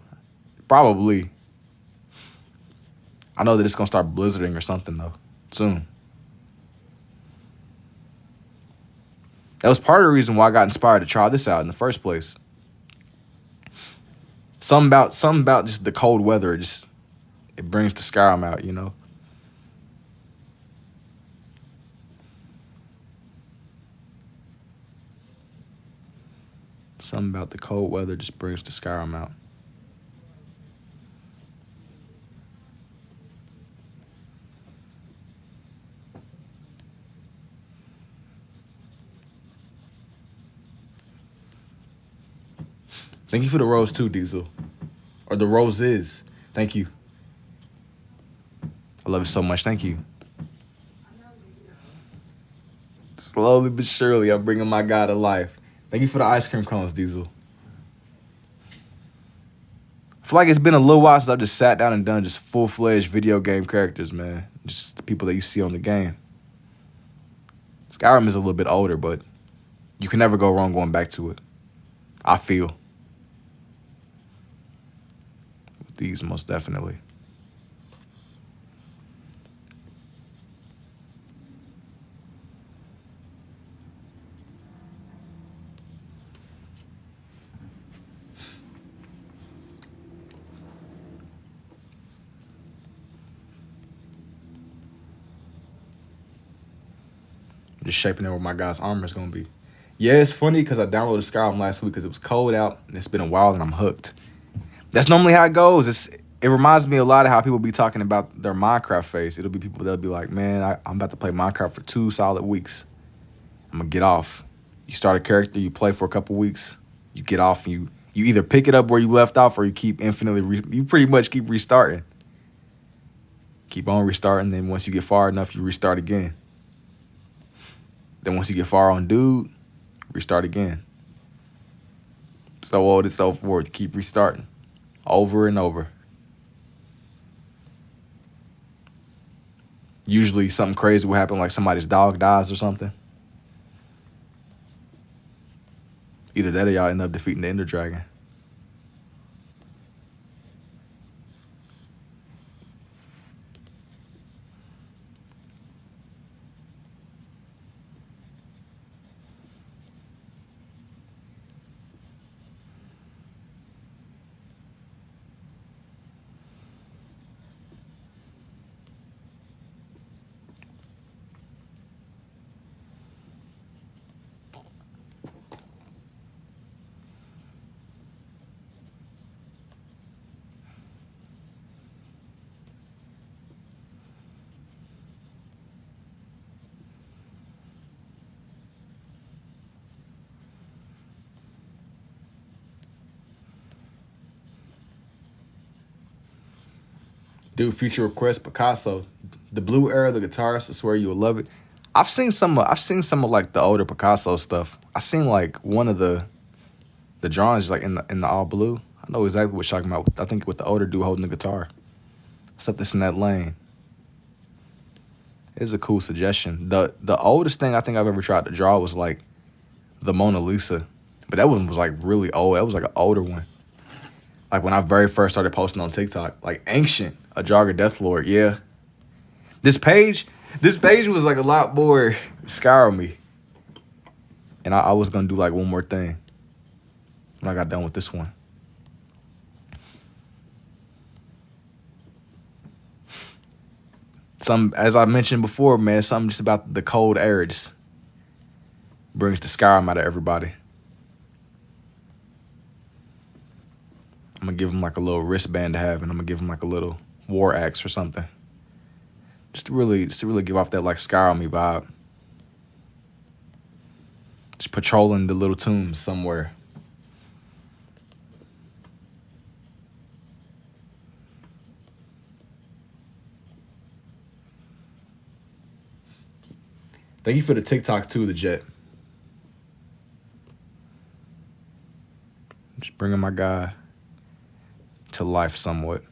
Probably. I know that it's gonna start blizzarding or something though soon. That was part of the reason why I got inspired to try this out in the first place. Something about just the cold weather, it brings the Skyrim out, you know. Something about the cold weather just brings the Skyrim out. Thank you for the rose too, Diesel. Or the roses. Thank you. I love it so much. Thank you. Slowly but surely, I'm bringing my guy to life. Thank you for the ice cream cones, Diesel. I feel like it's been a little while since I've just sat down and done just full-fledged video game characters, man. Just the people that you see on the game. Skyrim is a little bit older, but you can never go wrong going back to it. I feel. With these, most definitely. Just shaping it where my guy's armor is going to be. Yeah, it's funny because I downloaded Skyrim last week because it was cold out. And it's been a while and I'm hooked. That's normally how it goes. It reminds me a lot of how people be talking about their Minecraft phase. It'll be people that'll be like, man, I'm about to play Minecraft for 2 solid weeks. I'm going to get off. You start a character, you play for a couple weeks, you get off, and you either pick it up where you left off or you keep you pretty much keep restarting. Keep on restarting. Then once you get far enough, you restart again. Then once you get far on dude, restart again. So on and so forth. Keep restarting. Over and over. Usually something crazy will happen, like somebody's dog dies or something. Either that or y'all end up defeating the Ender Dragon. Dude, future request Picasso, the blue era, the guitarist. I swear you will love it. I've seen some of like the older Picasso stuff. I seen like one of the drawings like in the all blue. I know exactly what you're talking about. I think with the older dude holding the guitar. Stuff that's in that lane. It's a cool suggestion. The oldest thing I think I've ever tried to draw was like the Mona Lisa, but that one was like really old. That was like an older one. Like when I very first started posting on TikTok, like Ancient, a Jogger Death Lord. Yeah, this page, this page was like a lot more Skyrim me, and I was gonna do like one more thing when I got done with this one. Some, as I mentioned before, man, something just about the cold air just brings the Skyrim out of everybody. I'm gonna give him like a little wristband to have, and I'm gonna give him like a little war axe or something, just to really give off that like Skyrim vibe. Just patrolling the little tombs somewhere. Thank you for the TikToks too, the Jet. Just bringing my guy to life somewhat.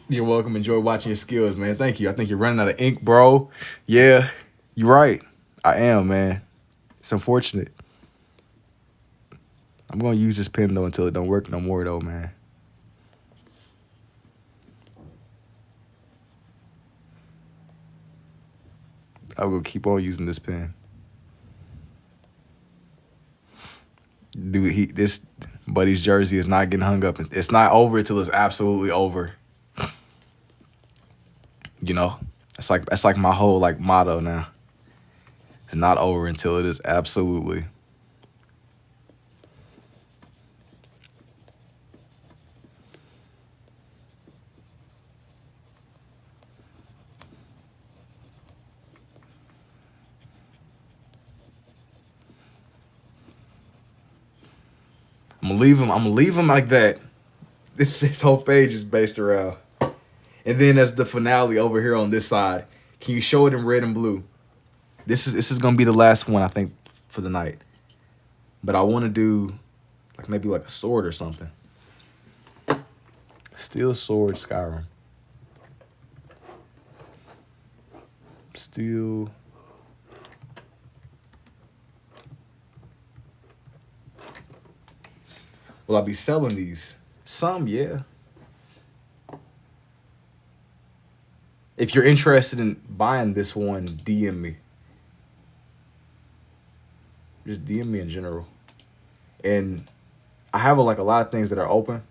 You're welcome. Enjoy watching your skills, man. Thank you. I think you're running out of ink, bro. Yeah, you're right. I am, man. It's unfortunate. I'm gonna use this pen though until it don't work no more though, man. I will keep on using this pen. Dude, this buddy's jersey is not getting hung up. It's not over until it's absolutely over. You know, that's like my whole like motto now. It's not over until it is absolutely. I'm gonna leave him like that. This whole page is based around. And then as the finale over here on this side, can you show it in red and blue? This is gonna be the last one I think for the night. But I want to do like maybe like a sword or something. Steel sword Skyrim. Steel. Will I be selling these? Some, yeah. If you're interested in buying this one, DM me. Just DM me in general. And I have like a lot of things that are open.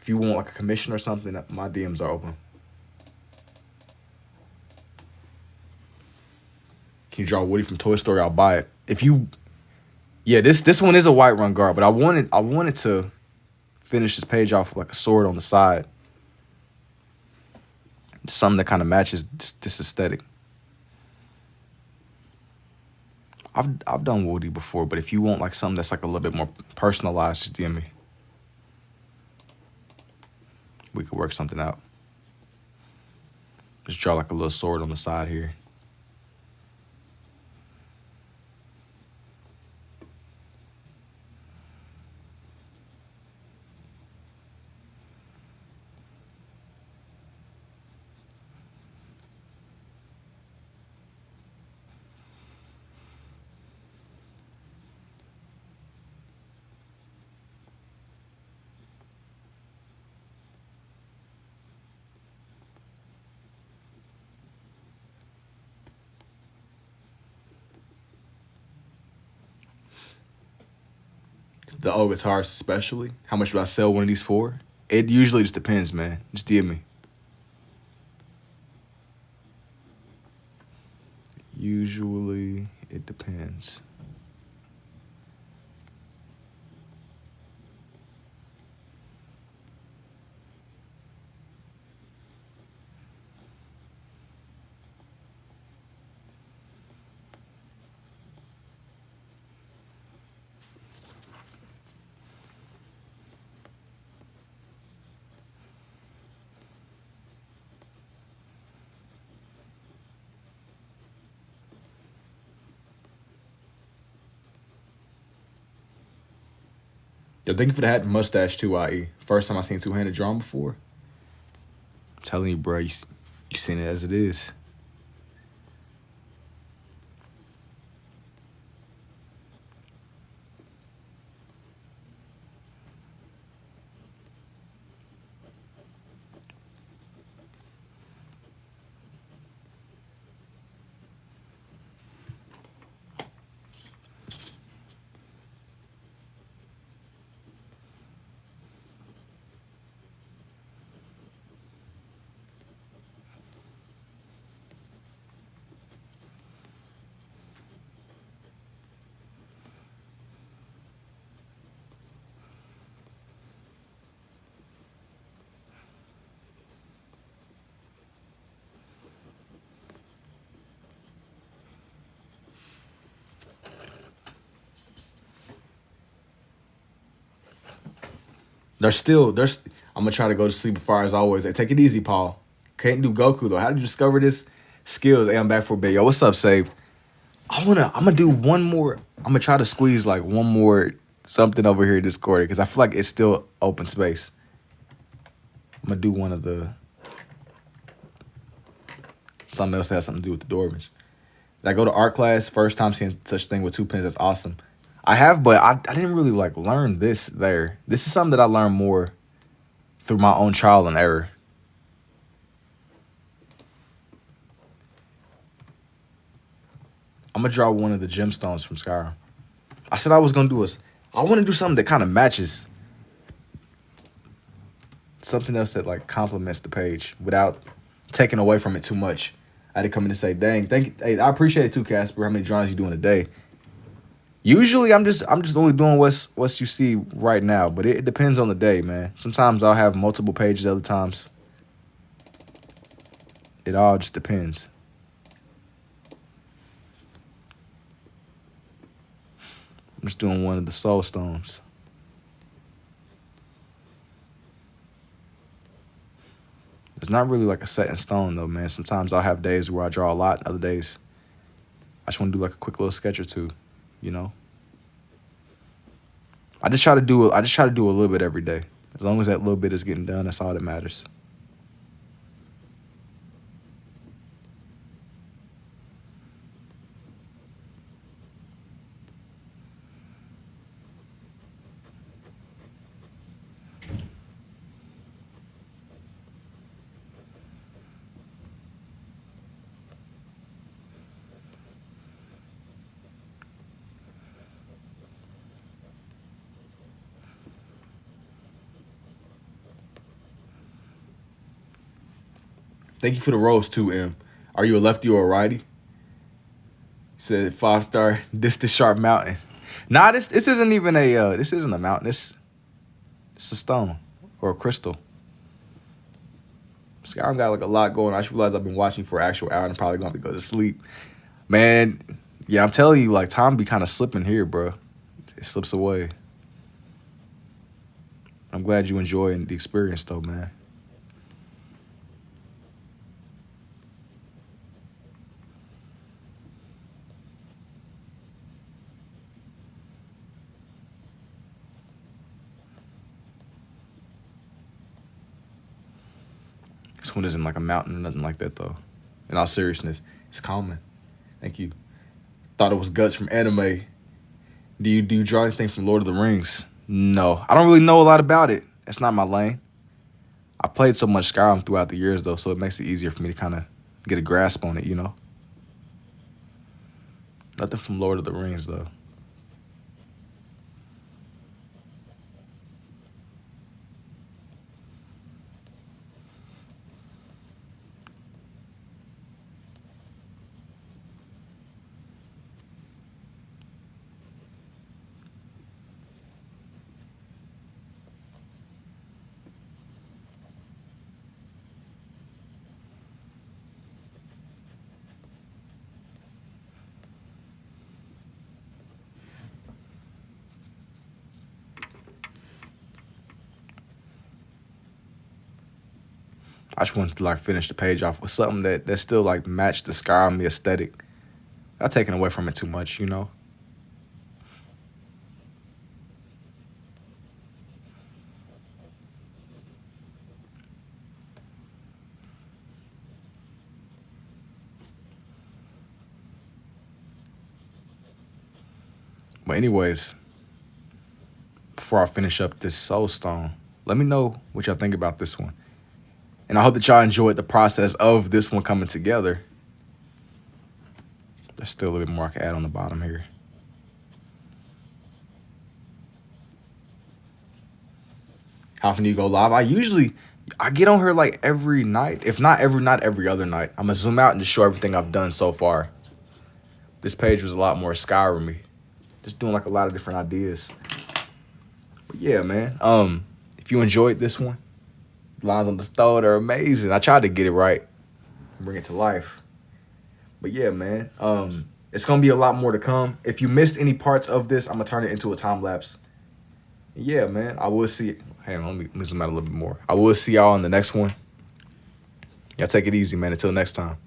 If you want like a commission or something, my DMs are open. Can you draw Woody from Toy Story? I'll buy it. If you, yeah, this one is a Whiterun guard, but I wanted to finish this page off with like a sword on the side. Something that kind of matches this aesthetic. I've done Woody before, but if you want like something that's like a little bit more personalized, just DM me. We could work something out. Just draw like a little sword on the side here. The old guitars especially. How much would I sell one of these for? It usually just depends, man. Just DM me. Usually it depends. Yo, thank you for the hat and mustache too, IE. First time I seen two-handed drum before. I'm telling you, bro, you seen it as it is. I'm gonna try to go to sleep before as always. Hey, take it easy, Paul. Can't do Goku though. How did you discover this skills? Hey, I'm back for a bit. Yo, what's up, Saved? I'm gonna do one more. I'm gonna try to squeeze like one more something over here in Discord because I feel like it's still open space. I'm gonna do one of the something else that has something to do with the Dormans. Did I go to art class? First time seeing such thing with two pens. That's awesome. I have, but I didn't really like learn this there. This is something that I learned more through my own trial and error. I'm gonna draw one of the gemstones from Skyrim. I said I was gonna do I want to do something that kind of matches something else that like complements the page without taking away from it too much. I had to come in and say, "Dang, thank you." Hey, I appreciate it too, Casper. How many drawings you doing a day? Usually, I'm just only doing what's you see right now, but it depends on the day, man. Sometimes I'll have multiple pages, other times it all just depends. I'm just doing one of the soul stones. It's not really like a set in stone though, man. Sometimes I'll have days where I draw a lot, other days I just want to do like a quick little sketch or two, you know. I just try to do a little bit every day. As long as that little bit is getting done, that's all that matters. Thank you for the rose too, M. Are you a lefty or a righty? Said 5-star. This the sharp mountain. Nah, this isn't even a this isn't a mountain. It's a stone or a crystal. Skyrim got like a lot going on. I just realized I've been watching for an actual hour and I'm probably gonna have to go to sleep. Man, yeah, I'm telling you, like time be kind of slipping here, bro. It slips away. I'm glad you enjoying the experience though, man. This one isn't like a mountain or nothing like that though. In all seriousness, it's common. Thank you. Thought it was Guts from anime. Do you draw anything from Lord of the Rings? No, I don't really know a lot about it. That's not my lane. I played so much Skyrim throughout the years though, so it makes it easier for me to kind of get a grasp on it, you know. Nothing from Lord of the Rings though. I just wanted to like finish the page off with something that still like matched the Sky Army aesthetic. Not taking away from it too much, you know. But anyways, before I finish up this Soul Stone, let me know what y'all think about this one. And I hope that y'all enjoyed the process of this one coming together. There's still a little bit more I can add on the bottom here. How often do you go live? I get on here like every night. If not every night, every other night. I'm going to zoom out and just show everything I've done so far. This page was a lot more Skyrim-y. Just doing like a lot of different ideas. But yeah, man. If you enjoyed this one, lines on the stove are amazing. I tried to get it right, bring it to life. But yeah, man. It's gonna be a lot more to come. If you missed any parts of this, I'm gonna turn it into a time lapse. Yeah, man. I will see. Hang on, let me zoom out a little bit more. I will see y'all in the next one. Y'all take it easy, man. Until next time.